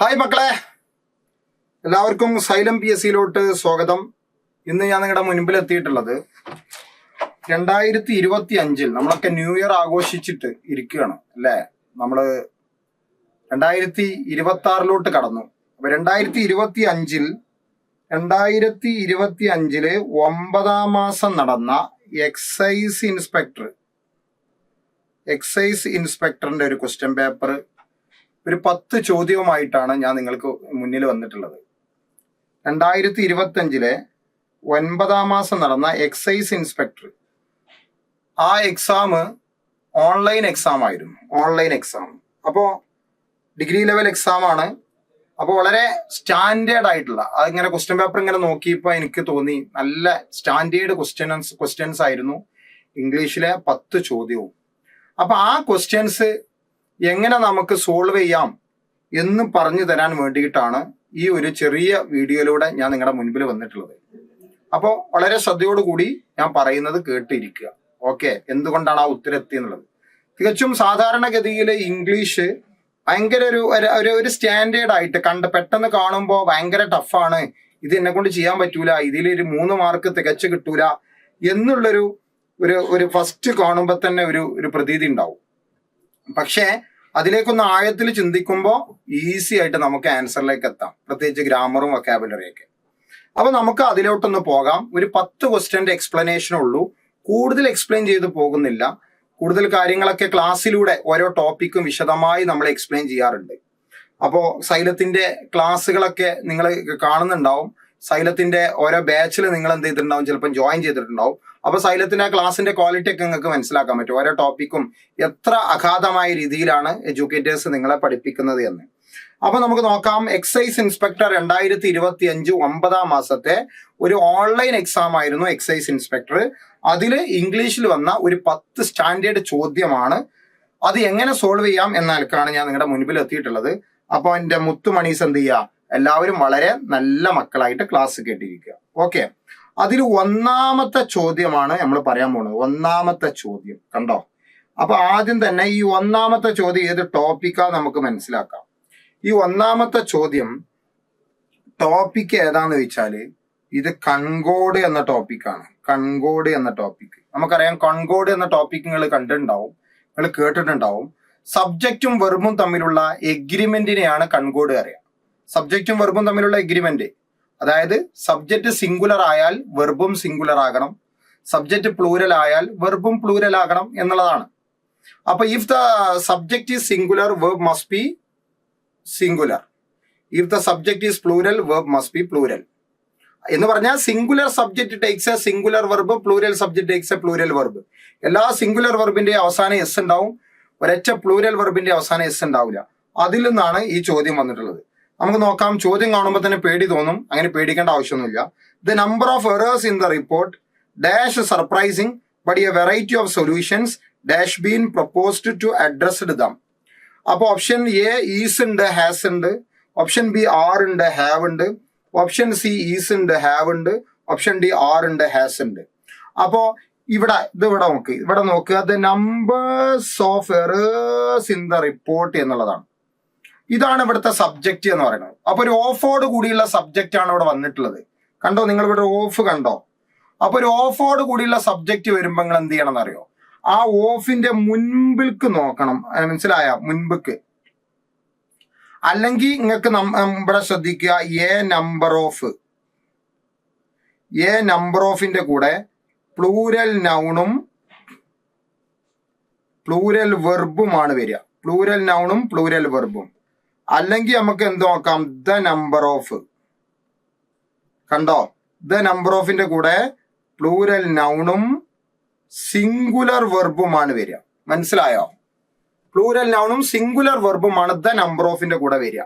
Hi മക്കളെ, എല്ലാവർക്കും xylem PSCയിലോട്ട് സ്വാഗതം. ഇന്ന് ഞാൻ നിങ്ങളുടെ മുൻപിൽ എത്തിയിട്ടുള്ളത് 2025 നമ്മളൊക്കെ ന്യൂ ഇയർ ആഘോഷിച്ചിട്ട് ഇരിക്കുകയാണ് അല്ലേ. നമ്മള് 2026 കടന്നു. അപ്പൊ 2025 9-ാം മാസം നടന്ന എക്സൈസ് ഇൻസ്പെക്ടറിന്റെ ഒരു ക്വസ്റ്റ്യൻ പേപ്പർ ഒരു 10 ചോദ്യവുമായിട്ടാണ് ഞാൻ നിങ്ങൾക്ക് മുന്നിൽ വന്നിട്ടുള്ളത്. 2025 9-ാം മാസം നടന്ന എക്സൈസ് ഇൻസ്പെക്ടർ, ആ എക്സാം ഓൺലൈൻ എക്സാം ആയിരുന്നു. അപ്പോൾ ഡിഗ്രി ലെവൽ എക്സാം ആണ്. അപ്പോൾ വളരെ സ്റ്റാൻഡേർഡ് ആയിട്ടുള്ള, അതിങ്ങനെ ക്വസ്റ്റ്യൻ പേപ്പർ ഇങ്ങനെ നോക്കിയപ്പോൾ എനിക്ക് തോന്നി നല്ല സ്റ്റാൻഡേർഡ് ക്വസ്റ്റ്യൻസ് ആയിരുന്നു. ഇംഗ്ലീഷിലെ 10 ചോദ്യവും. അപ്പൊ ആ ക്വസ്റ്റ്യൻസ് എങ്ങനെ നമുക്ക് സോൾവ് ചെയ്യാം എന്ന് പറഞ്ഞു തരാൻ വേണ്ടിയിട്ടാണ് ഈ ഒരു ചെറിയ വീഡിയോയിലൂടെ ഞാൻ നിങ്ങളുടെ മുൻപിൽ വന്നിട്ടുള്ളത്. അപ്പോൾ വളരെ ശ്രദ്ധയോടുകൂടി ഞാൻ പറയുന്നത് കേട്ടിരിക്കുക. ഓക്കെ, എന്തുകൊണ്ടാണ് ആ ഉത്തരം എത്തിയെന്നുള്ളത്. തികച്ചും സാധാരണഗതിയിൽ ഇംഗ്ലീഷ് ഭയങ്കര ഒരു സ്റ്റാൻഡേർഡ് ആയിട്ട് പെട്ടെന്ന് കാണുമ്പോൾ ഭയങ്കര ടഫാണ്, ഇത് എന്നെ കൊണ്ട് ചെയ്യാൻ പറ്റൂല, ഇതിലൊരു 3 മാർക്ക് തികച്ചു കിട്ടൂല എന്നുള്ളൊരു ഒരു ഫസ്റ്റ് കാണുമ്പോൾ തന്നെ ഒരു പ്രതീതി ഉണ്ടാവും. പക്ഷേ അതിലേക്കൊന്ന് ആഴത്തിൽ ചിന്തിക്കുമ്പോൾ ഈസി ആയിട്ട് നമുക്ക് ആൻസറിലേക്ക് എത്താം, പ്രത്യേകിച്ച് ഗ്രാമറും വൊക്കാബുലറിയൊക്കെ. അപ്പൊ നമുക്ക് അതിലോട്ടൊന്ന് പോകാം. ഒരു 10 ക്വസ്റ്റ്യന്റെ എക്സ്പ്ലനേഷൻ ഉള്ളൂ, കൂടുതൽ എക്സ്പ്ലെയിൻ ചെയ്ത് പോകുന്നില്ല. കൂടുതൽ കാര്യങ്ങളൊക്കെ ക്ലാസ്സിലൂടെ ഓരോ ടോപ്പിക്കും വിശദമായി നമ്മൾ എക്സ്പ്ലെയിൻ ചെയ്യാറുണ്ട്. അപ്പോൾ സൈലത്തിന്റെ ക്ലാസ്സുകളൊക്കെ നിങ്ങൾ കാണുന്നുണ്ടാവും. സൈലത്തിന്റെ ഓരോ ബാച്ചിൽ നിങ്ങൾ എന്ത് ചെയ്തിട്ടുണ്ടാവും, ചിലപ്പോൾ ജോയിൻ ചെയ്തിട്ടുണ്ടാവും. അപ്പൊ സൈലത്തിന്റെ ക്ലാസിന്റെ ക്വാളിറ്റി ഒക്കെ നിങ്ങൾക്ക് മനസ്സിലാക്കാൻ പറ്റും. ഓരോ ടോപ്പിക്കും എത്ര അഗാധമായ രീതിയിലാണ് എഡ്യൂക്കേറ്റേഴ്സ് നിങ്ങളെ പഠിപ്പിക്കുന്നത് എന്ന്. അപ്പൊ നമുക്ക് നോക്കാം. എക്സൈസ് ഇൻസ്പെക്ടർ 2025 9-ാം മാസത്തെ ഒരു ഓൺലൈൻ എക്സാം ആയിരുന്നു എക്സൈസ് ഇൻസ്പെക്ടർ. അതിൽ ഇംഗ്ലീഷിൽ വന്ന ഒരു 10 സ്റ്റാൻഡേർഡ് ചോദ്യമാണ്. അത് എങ്ങനെ സോൾവ് ചെയ്യാം എന്ന നിലക്കാണ് ഞാൻ നിങ്ങളുടെ മുൻപിൽ എത്തിയിട്ടുള്ളത്. അപ്പൊ എന്റെ മുത്തുമണീസ് എന്ത് ചെയ്യുക, എല്ലാവരും വളരെ നല്ല മക്കളായിട്ട് ക്ലാസ് കേട്ടിരിക്കുക. ഓക്കെ, അതിൽ 1-ാമത്തെ ചോദ്യമാണ് നമ്മൾ പറയാൻ പോകുന്നത്. 1-ാമത്തെ ചോദ്യം കണ്ടോ. അപ്പൊ ആദ്യം തന്നെ ഈ 1-ാമത്തെ ചോദ്യം ഏത് ടോപ്പിക്കാ നമുക്ക് മനസ്സിലാക്കാം. ഈ 1-ാമത്തെ ചോദ്യം ടോപ്പിക് ഏതാന്ന് വെച്ചാല് ഇത് കൺകോഡ് എന്ന ടോപ്പിക്കാണ്. കൺകോഡ് എന്ന ടോപ്പിക് നമുക്കറിയാം. കൺകോഡ് എന്ന ടോപ്പിക് നിങ്ങൾ കണ്ടിട്ടുണ്ടാവും, നിങ്ങൾ കേട്ടിട്ടുണ്ടാവും. സബ്ജക്റ്റും വെർബും തമ്മിലുള്ള എഗ്രിമെന്റിനെയാണ് കൺകോഡ് അറിയാം. സബ്ജക്റ്റും വെർബും തമ്മിലുള്ള എഗ്രിമെന്റ്, അതായത് സബ്ജക്റ്റ് സിംഗുലർ ആയാൽ വെർബും സിംഗുലർ ആകണം, സബ്ജക്റ്റ് പ്ലൂരൽ ആയാൽ വെർബും പ്ലൂരൽ ആകണം എന്നുള്ളതാണ്. അപ്പൊ if the subject is singular, verb must be singular. If the subject is plural, verb must be plural. എന്ന് പറഞ്ഞാൽ singular subject takes A singular verb, plural subject takes A plural verb. എല്ലാ singular വെർബിന്റെ അവസാനം S ഉണ്ടാവും, ഒരൊറ്റ plural വെർബിന്റെ അവസാനം S ഉണ്ടാവില്ല. അതിൽ നിന്നാണ് ഈ ചോദ്യം വന്നിട്ടുള്ളത്. നമുക്ക് നോക്കാം. ചോദ്യം കാണുമ്പോൾ തന്നെ പേടി തോന്നും, അങ്ങനെ പേടിക്കേണ്ട ആവശ്യമൊന്നുമില്ല. The number of errors in the report dash surprising but a variety of solutions dash been proposed to addressed them. അപ്പൊ ഓപ്ഷൻ എ ഈസ് ഉണ്ട്, ഹാസ് ഉണ്ട്. ഓപ്ഷൻ ബി ആർ ഉണ്ട്, ഹാവ് ഉണ്ട്. ഓപ്ഷൻ സി ഈസ് ഉണ്ട്, have ഉണ്ട്. Option D are ഉണ്ട്, has ഉണ്ട്. അപ്പോ ഇവിടെ നോക്കുക. The numbers of errors in the report എന്നുള്ളതാണ്. ഇതാണ് ഇവിടുത്തെ സബ്ജക്റ്റ് എന്ന് പറയുന്നത്. അപ്പൊ ഒരു ഓഫോട് കൂടിയുള്ള സബ്ജക്റ്റ് ആണ് ഇവിടെ വന്നിട്ടുള്ളത്. കണ്ടോ, നിങ്ങൾ ഇവിടെ ഓഫ് കണ്ടോ. അപ്പൊ ഒരു ഓഫോട് കൂടിയുള്ള സബ്ജക്റ്റ് വരുമ്പോ നിങ്ങൾ എന്ത് ചെയ്യണം എന്നറിയോ, ആ ഓഫിന്റെ മുൻപിൽക്ക് നോക്കണം. മനസ്സിലായ? മുൻപിക്ക്. അല്ലെങ്കിൽ നിങ്ങൾക്ക് ഇവിടെ ശ്രദ്ധിക്കുക, എ നമ്പർ ഓഫിന്റെ കൂടെ പ്ലൂരൽ നൗണും പ്ലൂരൽ വെർബുമാണ് വരിക. പ്ലൂരൽ നൗണും പ്ലൂരൽ വെർബും. അല്ലെങ്കിൽ നമുക്ക് എന്ത് നോക്കാം, ദ നമ്പർ ഓഫ്. കണ്ടോ, ദ നമ്പർ ഓഫിന്റെ കൂടെ പ്ലൂരൽ നൗണും സിംഗുലർ വെർബുമാണ് വരിക. മനസ്സിലായോ? പ്ലൂരൽ നൗണും സിംഗുലർ വെർബുമാണ് ദ നമ്പർ ഓഫിന്റെ കൂടെ വരിക.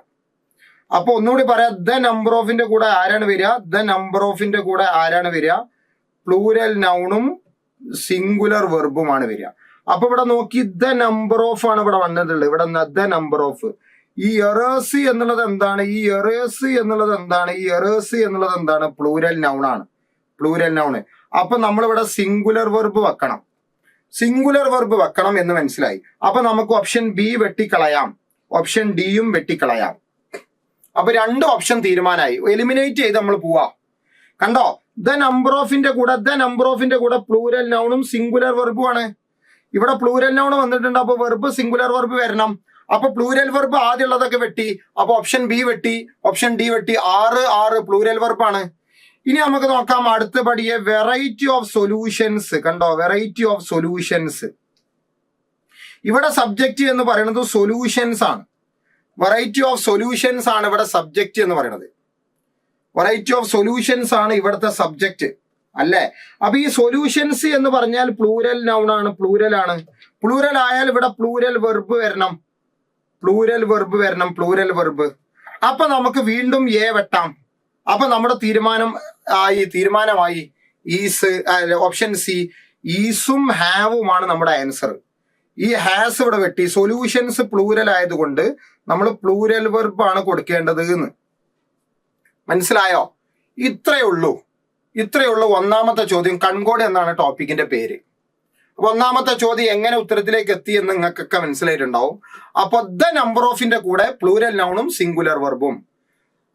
അപ്പൊ ഒന്നുകൂടി പറയാം, ദ നമ്പർ ഓഫിന്റെ കൂടെ ആരാണ് വരിക? ദ നമ്പർ ഓഫിന്റെ കൂടെ ആരാണ് വരിക? പ്ലൂരൽ നൗണും സിംഗുലർ വെർബുമാണ് വരിക. അപ്പൊ ഇവിടെ നോക്കി, ദ നമ്പർ ഓഫ് ആണ് ഇവിടെ വന്നിട്ടുള്ളത്. ഇവിടെ ദ നമ്പർ ഓഫ്. ഈ എറേഴ്സ് എന്നുള്ളത് എന്താണ്? പ്ലൂരൽ നൗണാണ്. Plural noun. അപ്പൊ നമ്മളിവിടെ സിംഗുലർ വെർബ് വെക്കണം. എന്ന് മനസ്സിലായി. അപ്പൊ നമുക്ക് ഓപ്ഷൻ ബി വെട്ടിക്കളയാം, ഓപ്ഷൻ ഡിയും വെട്ടിക്കളയാം. അപ്പൊ 2 ഓപ്ഷൻ തീരുമാനമായി. എലിമിനേറ്റ് ചെയ്ത് നമ്മൾ പോവാ. കണ്ടോ, ദ നമ്പർ ഓഫിന്റെ കൂടെ പ്ലൂരൽ നൗണും സിംഗുലർ വെർബും ആണ്. ഇവിടെ പ്ലൂരൽ നൗൺ വന്നിട്ടുണ്ട്, അപ്പൊ വെർബ് സിംഗുലർ വെർബ് വരണം. അപ്പൊ പ്ലൂരൽ വെർബ് ആദ്യമുള്ളതൊക്കെ വെട്ടി. അപ്പൊ ഓപ്ഷൻ ബി വെട്ടി, ഓപ്ഷൻ ഡി വെട്ടി. 6 പ്ലൂരൽ വെർബാണ്. ഇനി നമുക്ക് നോക്കാം അടുത്ത പടിയെ വെറൈറ്റി ഓഫ് സൊല്യൂഷൻസ്. കണ്ടോ, വെറൈറ്റി ഓഫ് സൊല്യൂഷൻസ്. ഇവിടെ സബ്ജക്റ്റ് എന്ന് പറയുന്നത് സൊല്യൂഷൻസ് ആണ്. വെറൈറ്റി ഓഫ് സൊല്യൂഷൻസ് ആണ് ഇവിടെ സബ്ജക്റ്റ് എന്ന് പറയുന്നത്. വെറൈറ്റി ഓഫ് സൊല്യൂഷൻസ് ആണ് ഇവിടുത്തെ സബ്ജക്റ്റ് അല്ലേ. അപ്പൊ ഈ സൊല്യൂഷൻസ് എന്ന് പറഞ്ഞാൽ പ്ലൂരൽ നൗൺ ആണ്, പ്ലൂരൽ ആണ്. പ്ലൂരൽ ആയാൽ ഇവിടെ പ്ലൂരൽ വെർബ് വരണം, പ്ലൂരൽ വെർബ്. അപ്പൊ നമുക്ക് വീണ്ടും എ വെട്ടാം. അപ്പൊ നമ്മുടെ തീരുമാനമായി ഈസ്, ഓപ്ഷൻ സി ഈസും ഹാവുമാണ് നമ്മുടെ ആൻസർ. ഈ ഹാസ് ഇവിടെ വെട്ടി. സൊല്യൂഷൻസ് പ്ലൂരൽ ആയതുകൊണ്ട് നമ്മൾ പ്ലൂരൽ വെർബ് ആണ് കൊടുക്കേണ്ടത് എന്ന് മനസ്സിലായോ? ഇത്രയേ ഉള്ളൂ. ഒന്നാമത്തെ ചോദ്യം. കൺകോഡ് എന്നാണ് ടോപ്പിക്കിന്റെ പേര്. അപ്പൊ ഒന്നാമത്തെ ചോദ്യം എങ്ങനെ ഉത്തരത്തിലേക്ക് എത്തി എന്ന് നിങ്ങൾക്കൊക്കെ മനസ്സിലായിട്ടുണ്ടാവും. അപ്പൊ ദ നമ്പർ ഓഫിന്റെ കൂടെ പ്ലൂരൽ നൗണും സിംഗുലർ വെർബും,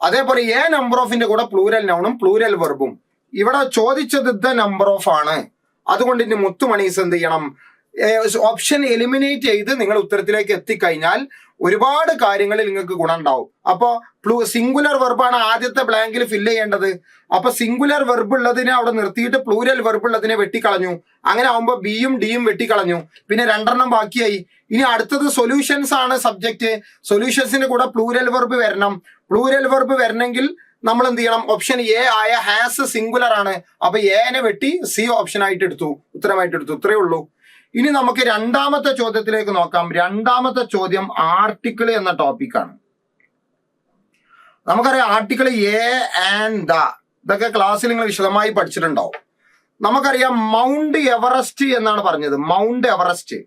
അതേപോലെ എ നമ്പർ ഓഫിന്റെ കൂടെ പ്ലൂരൽ നൗണും പ്ലൂരൽ വെർബും. ഇവിടെ ചോദിച്ചത് ദ നമ്പർ ഓഫ് ആണ്. അതുകൊണ്ട് ഇനി മുത്തുമണീസ് എന്ത് ചെയ്യണം? ഓപ്ഷൻ എലിമിനേറ്റ് ചെയ്ത് നിങ്ങൾ ഉത്തരത്തിലേക്ക് എത്തിക്കഴിഞ്ഞാൽ ഒരുപാട് കാര്യങ്ങളിൽ നിങ്ങൾക്ക് ഗുണം ഉണ്ടാവും. അപ്പൊ സിംഗുലർ വെർബാണ് ആദ്യത്തെ ബ്ലാങ്കിൽ ഫില്ല് ചെയ്യേണ്ടത്. അപ്പൊ സിംഗുലർ വെർബ് ഉള്ളതിനെ അവിടെ നിർത്തിയിട്ട് പ്ലൂരൽ വെർബ് ഉള്ളതിനെ വെട്ടിക്കളഞ്ഞു. അങ്ങനെ ആവുമ്പോൾ ബിയും ഡിയും വെട്ടിക്കളഞ്ഞു. പിന്നെ 2 ബാക്കിയായി. ഇനി അടുത്തത് സൊല്യൂഷൻസ് ആണ് സബ്ജക്റ്റ്. സൊല്യൂഷൻസിന്റെ കൂടെ പ്ലൂരൽ വെർബ് വരണം. പ്ലൂരൽ വെർബ് വരണമെങ്കിൽ നമ്മൾ എന്ത് ചെയ്യണം? ഓപ്ഷൻ എ ആയ ഹാസ് സിംഗുലർ ആണ്. അപ്പൊ എനെ വെട്ടി സി ഓപ്ഷൻ ആയിട്ട് എടുത്തു, ഉത്തരമായിട്ട് എടുത്തു. ഇത്രയേ ഉള്ളൂ. ഇനി നമുക്ക് രണ്ടാമത്തെ ചോദ്യത്തിലേക്ക് നോക്കാം. രണ്ടാമത്തെ ചോദ്യം ആർട്ടിക്കിൾ എന്ന ടോപ്പിക്കാണ്. നമുക്കറിയാം ആർട്ടിക്കിൾ എ ആൻഡ് ദ, ഇതൊക്കെ ക്ലാസ്സിൽ നിങ്ങൾ വിശദമായി പഠിച്ചിട്ടുണ്ടാവും. നമുക്കറിയാം മൗണ്ട് എവറസ്റ്റ് എന്നാണ് പറഞ്ഞത്. മൗണ്ട് എവറസ്റ്റ്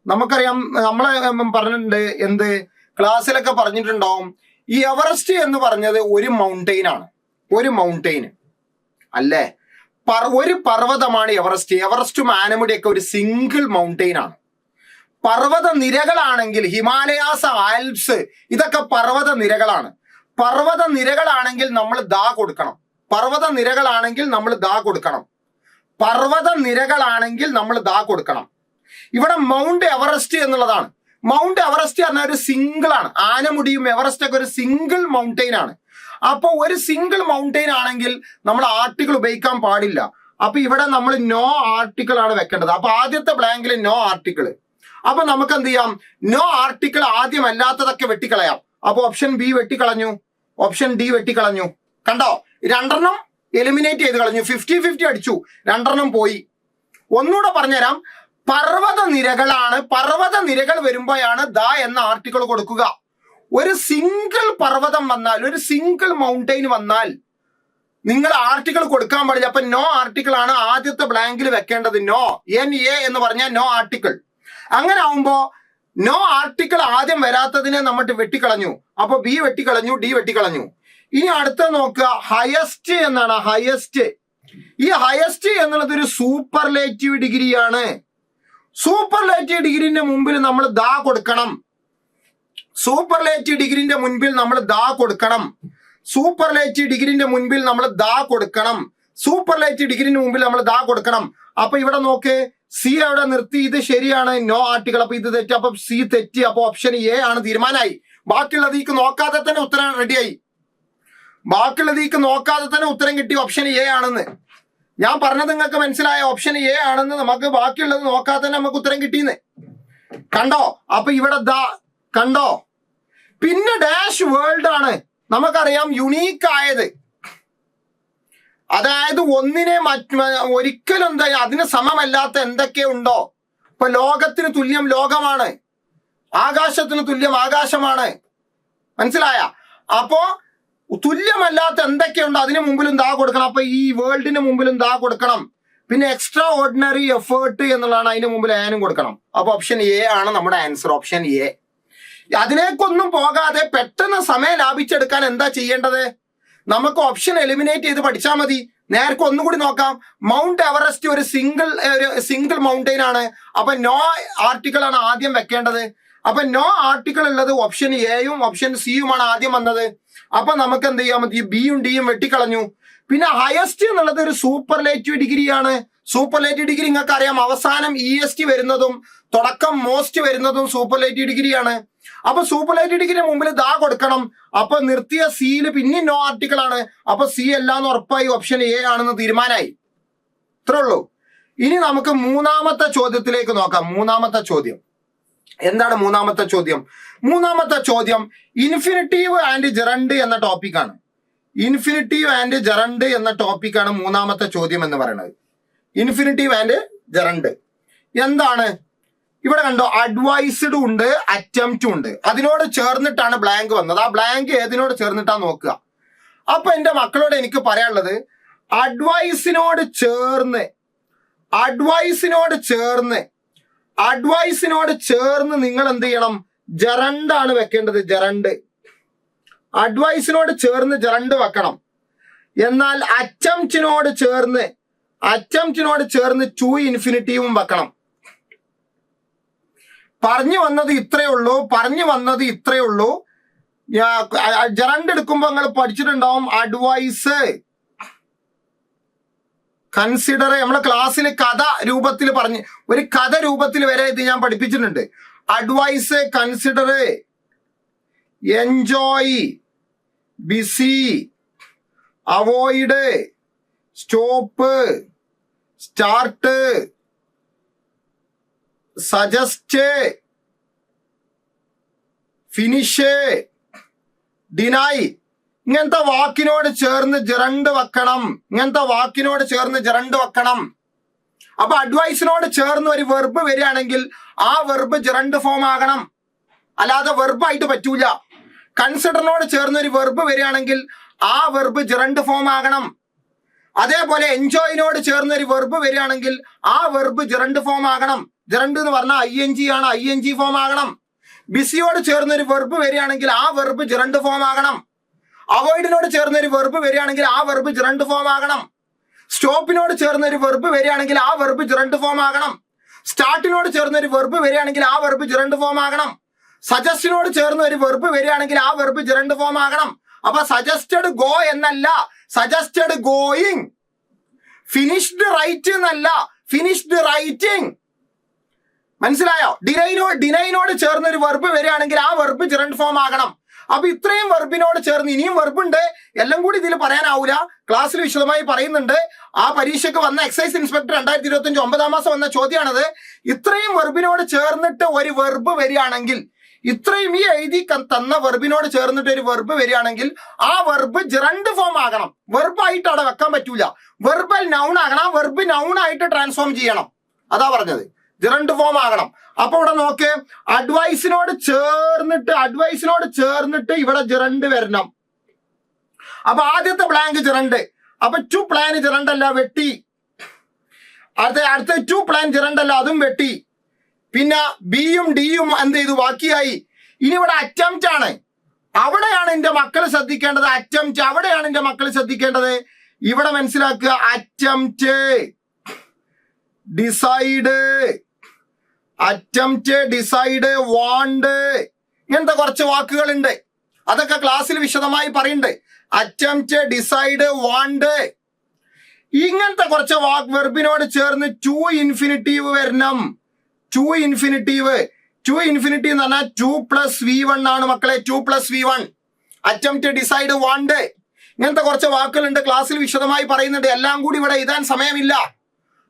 നമുക്കറിയാം, നമ്മളെ പറഞ്ഞിട്ടുണ്ട്. എന്ത് ക്ലാസ്സിലൊക്കെ പറഞ്ഞിട്ടുണ്ടാവും. ഈ എവറസ്റ്റ് എന്ന് പറഞ്ഞത് ഒരു മൗണ്ടെയിൻ ആണ്. ഒരു മൗണ്ടെയിൻ അല്ലേ, ഒരു പർവ്വതമാണ് എവറസ്റ്റ്. എവറസ്റ്റും ആനമുടിയൊക്കെ ഒരു സിംഗിൾ മൗണ്ടെയിൻ ആണ്. പർവ്വത നിരകളാണെങ്കിൽ ഹിമാലയാസ്, ആൽപ്സ് ഇതൊക്കെ പർവ്വത നിരകളാണ്. പർവ്വത നിരകളാണെങ്കിൽ നമ്മൾ ദാ കൊടുക്കണം. പർവ്വത നിരകളാണെങ്കിൽ നമ്മൾ ദാ കൊടുക്കണം. പർവ്വത നിരകളാണെങ്കിൽ നമ്മൾ ദാ കൊടുക്കണം. ഇവിടെ മൗണ്ട് എവറസ്റ്റ് എന്നുള്ളതാണ്. മൗണ്ട് എവറസ്റ്റ് പറഞ്ഞാൽ ഒരു സിംഗിൾ ആണ്. ആനമുടിയും എവറസ്റ്റ് ഒക്കെ ഒരു സിംഗിൾ മൗണ്ടെയിൻ ആണ്. അപ്പൊ ഒരു സിംഗിൾ മൗണ്ടെയിൻ ആണെങ്കിൽ നമ്മൾ ആർട്ടിക്കിൾ ഉപയോഗിക്കാൻ പാടില്ല. അപ്പൊ ഇവിടെ നമ്മൾ നോ ആർട്ടിക്കിൾ ആണ് വെക്കേണ്ടത്. അപ്പൊ ആദ്യത്തെ ബ്ലാങ്കിൽ നോ ആർട്ടിക്കിൾ. അപ്പൊ നമുക്ക് എന്ത് ചെയ്യാം? നോ ആർട്ടിക്കിൾ ആദ്യം അല്ലാത്തതൊക്കെ വെട്ടിക്കളയാം. അപ്പൊ ഓപ്ഷൻ ബി വെട്ടിക്കളഞ്ഞു, ഓപ്ഷൻ ഡി വെട്ടിക്കളഞ്ഞു. കണ്ടോ, 2 എലിമിനേറ്റ് ചെയ്ത് കളഞ്ഞു. 50-50 അടിച്ചു, 2 പോയി. ഒന്നുകൂടെ പറഞ്ഞുതരാം. പർവ്വത നിരകളാണ്. പർവ്വത നിരകൾ വരുമ്പോഴാണ് ദ എന്ന ആർട്ടിക്കിൾ കൊടുക്കുക. ഒരു സിംഗിൾ പർവ്വതം വന്നാൽ, ഒരു സിംഗിൾ മൗണ്ടെയിൻ വന്നാൽ നിങ്ങൾ ആർട്ടിക്കിൾ കൊടുക്കാൻ പാടില്ല. അപ്പൊ നോ ആർട്ടിക്കിൾ ആണ് ആദ്യത്തെ ബ്ലാങ്കിൽ വെക്കേണ്ടത്. നോ, NA എന്ന് പറഞ്ഞാൽ നോ ആർട്ടിക്കിൾ. അങ്ങനെ ആവുമ്പോ നോ ആർട്ടിക്കിൾ ആദ്യം വരാത്തതിനെ നമ്മൾ വെട്ടിക്കളഞ്ഞു. അപ്പൊ ബി വെട്ടിക്കളഞ്ഞു, ഡി വെട്ടിക്കളഞ്ഞു. ഇനി അടുത്ത നോക്കുക, ഹയസ്റ്റ് എന്നാണ്. ഹയസ്റ്റ്, ഈ ഹയസ്റ്റ് എന്നുള്ളത് ഒരു സൂപ്പർലേറ്റീവ് ഡിഗ്രിയാണ്. സൂപ്പർലേറ്റീവ് ഡിഗ്രിന്റെ മുമ്പിൽ നമ്മൾ ദാ കൊടുക്കണം. സൂപ്പർലേറ്റീവ് ഡിഗ്രിന്റെ മുൻപിൽ നമ്മൾ ദാ കൊടുക്കണം. സൂപ്പർലേറ്റീവ് ഡിഗ്രിന്റെ മുൻപിൽ നമ്മൾ ദാ കൊടുക്കണം. സൂപ്പർലേറ്റീവ് ഡിഗ്രിന്റെ മുമ്പിൽ നമ്മൾ ദാ കൊടുക്കണം. അപ്പൊ ഇവിടെ നോക്ക്, സി അവിടെ നിർത്തി. ഇത് ശരിയാണ്, നോ ആർട്ടിക്കിൾ. അപ്പൊ ഇത് തെറ്റി, അപ്പൊ സി തെറ്റി. അപ്പൊ ഓപ്ഷൻ എ ആണ് തീരുമാനമായി. ബാക്കിയുള്ളതീക്ക് നോക്കാതെ തന്നെ ഉത്തരം റെഡിയായി. ബാക്കിയുള്ളതീക്ക് നോക്കാതെ തന്നെ ഉത്തരം കിട്ടി. ഓപ്ഷൻ എ ആണെന്ന് ഞാൻ പറഞ്ഞത് നിങ്ങൾക്ക് മനസ്സിലായ? ഓപ്ഷൻ എ ആണെന്ന്. നമുക്ക് ബാക്കിയുള്ളത് നോക്കാതെ തന്നെ നമുക്ക് ഉത്തരം കിട്ടിയെന്ന് കണ്ടോ? അപ്പൊ ഇവിടെ ദാ കണ്ടോ. പിന്നെ ഡാഷ് വേൾഡ് ആണ് നമുക്കറിയാം യുണീക്ക് ആയത്. അതായത് ഒന്നിനെ ഒരിക്കലും എന്താ അതിന് സമമല്ലാത്ത എന്തൊക്കെ ഉണ്ടോ. ഇപ്പൊ ലോകത്തിന് തുല്യം ലോകമാണ്, ആകാശത്തിന് തുല്യം ആകാശമാണ്. മനസ്സിലായ? അപ്പോ തുല്യമല്ലാത്ത എന്തൊക്കെയുണ്ടോ അതിന് മുമ്പിലും ദാ കൊടുക്കണം. അപ്പൊ ഈ വേൾഡിന് മുമ്പിലും ദാ കൊടുക്കണം. പിന്നെ എക്സ്ട്രാ ഓർഡിനറി എഫേർട്ട് എന്നുള്ളതാണ്, അതിന് മുമ്പിൽ ആനും കൊടുക്കണം. അപ്പൊ ഓപ്ഷൻ എ ആണ് നമ്മുടെ ആൻസർ. Option A. അതിലേക്കൊന്നും പോകാതെ പെട്ടെന്ന് സമയം ലാഭിച്ചെടുക്കാൻ എന്താ ചെയ്യേണ്ടത്? നമുക്ക് ഓപ്ഷൻ എലിമിനേറ്റ് ചെയ്ത് പഠിച്ചാൽ മതി. നേർക്ക് ഒന്നുകൂടി നോക്കാം. മൗണ്ട് എവറസ്റ്റ് ഒരു സിംഗിൾ മൗണ്ടെയിൻ ആണ്. അപ്പൊ നോ ആർട്ടിക്കിൾ ആണ് ആദ്യം വെക്കേണ്ടത്. അപ്പൊ നോ ആർട്ടിക്കിൾ ഉള്ളത് ഓപ്ഷൻ എയും ഓപ്ഷൻ സിയുമാണ് ആദ്യം വന്നത്. അപ്പൊ നമുക്ക് എന്ത് ചെയ്യാൻ പറ്റി? ബിയും ഡിയും വെട്ടിക്കളഞ്ഞു. പിന്നെ ഹയസ്റ്റ് എന്നുള്ളത് ഒരു സൂപ്പർലേറ്റീവ് ഡിഗ്രിയാണ്. സൂപ്പർലേറ്റീവ് ഡിഗ്രി നിങ്ങൾക്ക് അറിയാം, അവസാനം EST വരുന്നതും തുടക്കം മോസ്റ്റ് വരുന്നതും സൂപ്പർലേറ്റീവ് ഡിഗ്രിയാണ്. അപ്പൊ സൂപ്പർലേറ്റീവ് ഡിഗ്രി മുമ്പിൽ ദാ കൊടുക്കണം. അപ്പൊ നിർത്തിയ സിയിൽ പിന്നെ നോ ആർട്ടിക്കിൾ ആണ്. അപ്പൊ സി അല്ലാന്ന് ഉറപ്പായി ഓപ്ഷൻ എ ആണെന്ന് തീരുമാനമായി. ഇത്രേ ഉള്ളൂ. ഇനി നമുക്ക് മൂന്നാമത്തെ ചോദ്യത്തിലേക്ക് നോക്കാം. മൂന്നാമത്തെ ചോദ്യം എന്താണ്? മൂന്നാമത്തെ ചോദ്യം ഇൻഫിനിറ്റീവ് ആൻഡ് ജെറണ്ട് എന്ന ടോപ്പിക്കാണ്. ഇൻഫിനിറ്റീവ് ആൻഡ് ജെറണ്ട് എന്ന ടോപ്പിക്കാണ് മൂന്നാമത്തെ ചോദ്യം എന്ന് പറയുന്നത്. ഇൻഫിനിറ്റീവ് ആൻഡ് ജെറണ്ട് എന്താണ്? ഇവിടെ കണ്ടോ, അഡ്വൈസ്ഡ് ഉണ്ട്, അറ്റംപ്റ്റും ഉണ്ട്. അതിനോട് ചേർന്നിട്ടാണ് ബ്ലാങ്ക് വന്നത്. ആ ബ്ലാങ്ക് ഏതിനോട് ചേർന്നിട്ടാ നോക്കുക. അപ്പൊ എന്റെ മക്കളോട് എനിക്ക് പറയാനുള്ളത്, അഡ്വൈസിനോട് ചേർന്ന് നിങ്ങൾ എന്ത് ചെയ്യണം? ജെറണ്ടാണ് വെക്കേണ്ടത്. ജെറണ്ട്, അഡ്വൈസിനോട് ചേർന്ന് ജെറണ്ട് വെക്കണം. എന്നാൽ അറ്റംപ്റ്റിനോട് ചേർന്ന് ടു ഇൻഫിനിറ്റീവും വെക്കണം. പറഞ്ഞു വന്നത് ഇത്രയേ ഉള്ളൂ. ജെറണ്ട് എടുക്കുമ്പോ നിങ്ങൾ പഠിച്ചിട്ടുണ്ടാവും അഡ്വൈസ്, കൺസിഡർ. നമ്മളെ ക്ലാസ്സിൽ കഥ രൂപത്തിൽ ഒരു കഥ രൂപത്തിൽ വരെ ഇത് ഞാൻ പഠിപ്പിച്ചിട്ടുണ്ട്. Advise, consider, enjoy, busy, avoid, stop, start, suggest, finish, deny. ഇങ്ങനത്തെ വാക്കിനോട് ചേർന്ന് ജെറണ്ട് വെക്കണം. അപ്പൊ അഡ്വൈസിനോട് ചേർന്ന് ഒരു വെർബ് വരികയാണെങ്കിൽ ആ വെർബ് ജെറണ്ട് ഫോം ആകണം, അല്ലാതെ വെർബായിട്ട് പറ്റൂല. കൺസിഡറിനോട് ചേർന്ന് ഒരു വെർബ് വരികയാണെങ്കിൽ ആ വെർബ് ജെറണ്ട് ഫോം ആകണം. അതേപോലെ എൻജോയിനോട് ചേർന്ന് ഒരു വെർബ് വരികയാണെങ്കിൽ ആ വെർബ് ജെറണ്ട് ഫോം ആകണം. ജെറണ്ട് എന്ന് പറഞ്ഞാൽ ING ആണ്, ING ഫോം ആകണം. ബിസിയോട് ചേർന്ന് ഒരു വെർബ് വരികയാണെങ്കിൽ ആ വെർബ് ജെറണ്ട് ഫോം ആകണം. അവോയ്ഡിനോട് ചേർന്ന് ഒരു വെർബ് വരികയാണെങ്കിൽ ആ വെർബ് ജെറണ്ട് ഫോം ആകണം. സ്റ്റോപ്പിനോട് ചേർന്ന് ഒരു വെർബ് വരികയാണെങ്കിൽ ആ വെർബ് ജെറണ്ട് ഫോം ആകണം. സ്റ്റാർട്ടിനോട് ചേർന്ന് ഒരു വെർബ് വരികയാണെങ്കിൽ ആ വെർബ് ജെറണ്ട് ഫോം ആകണം. സജസ്റ്റിനോട് ചേർന്ന് ഒരു വെർബ് വരികയാണെങ്കിൽ ആ വെർബ് ജെറണ്ട് ഫോം ആകണം. അപ്പൊ സജസ്റ്റഡ് ഗോ എന്നല്ല, സജസ്റ്റഡ് ഗോയിങ്. ഫിനിഷ്ഡ് റൈറ്റ് എന്നല്ല, ഫിനിഷ്ഡ് റൈറ്റിംഗ്. മനസ്സിലായോ? ഡിനൈനോട് ചേർന്ന് ഒരു വെർബ് വരികയാണെങ്കിൽ ആ വെർബ് ജെറണ്ട് ഫോം ആകണം. അപ്പൊ ഇത്രയും വെർബിനോട് ചേർന്ന് ഇനിയും വെർബുണ്ട്, എല്ലാം കൂടി ഇതിൽ പറയാനാവൂല. ക്ലാസ്സിൽ വിശദമായി പറയുന്നുണ്ട്. ആ പരീക്ഷയ്ക്ക് വന്ന എക്സൈസ് ഇൻസ്പെക്ടർ 2025 9-ാം മാസം വന്ന ചോദ്യമാണത്. ഇത്രയും വെർബിനോട് ചേർന്നിട്ട് ഒരു വെർബ് വരികയാണെങ്കിൽ, ഇത്രയും ഈ എഴുതി തന്ന വെർബിനോട് ചേർന്നിട്ട് ഒരു വെർബ് വരികയാണെങ്കിൽ ആ വെർബ് ജെറണ്ട് ഫോം ആകണം. വെർബായിട്ട് അവിടെ വെക്കാൻ പറ്റൂല. വെർബൽ നൗൺ ആകണം. ആ വെർബ് നൗൺ ആയിട്ട് ട്രാൻസ്ഫോം ചെയ്യണം. അതാ പറഞ്ഞത്, ജെറണ്ട് ഫോം ആകണം. അപ്പൊ ഇവിടെ നോക്ക്, അഡ്വൈസിനോട് ചേർന്നിട്ട് ഇവിടെ ജെറണ്ട് വരണം. അപ്പൊ ആദ്യത്തെ ബ്ലാങ്ക് ജെറണ്ട്. അപ്പൊ ടു പ്ലാൻ ജെറണ്ട് അല്ല, വെട്ടി. അടുത്ത ടു പ്ലാൻ ജെറണ്ട് അല്ല, അതും വെട്ടി. പിന്നെ ബിയും ഡിയും എന്ത് ചെയ്തു? ബാക്കിയായി. ഇനി ഇവിടെ അറ്റംപ്റ്റ് ആണ്. അവിടെയാണ് എന്റെ മക്കൾ ശ്രദ്ധിക്കേണ്ടത്. അവിടെയാണ് എന്റെ മക്കൾ ശ്രദ്ധിക്കേണ്ടത്. ഇവിടെ മനസ്സിലാക്കുക, അറ്റംപ്റ്റ്, ഡിസൈഡ്, വാണ്ട്, ഇങ്ങനത്തെ കുറച്ച് വാക്കുകളുണ്ട്. അതൊക്കെ ക്ലാസ്സിൽ വിശദമായി പറയുന്നുണ്ട്. അറ്റംപ്റ്റ്, ഡിസൈഡ്, വാണ്ട്, ഇങ്ങനത്തെ കുറച്ച് വെർബിനോട് ചേർന്ന് ടു ഇൻഫിനിറ്റീവ് വരണം. ടു ഇൻഫിനിറ്റീവ് എന്ന് പറഞ്ഞാൽ 2+V1 ആണ് മക്കളെ. 2+V1. അറ്റംപ്റ്റ്, ഡിസൈഡ്, വാണ്ട്, ഇങ്ങനത്തെ കുറച്ച് വാക്കുകളുണ്ട്. ക്ലാസ്സിൽ വിശദമായി പറയുന്നുണ്ട്. എല്ലാം കൂടി ഇവിടെ എഴുതാൻ സമയമില്ല.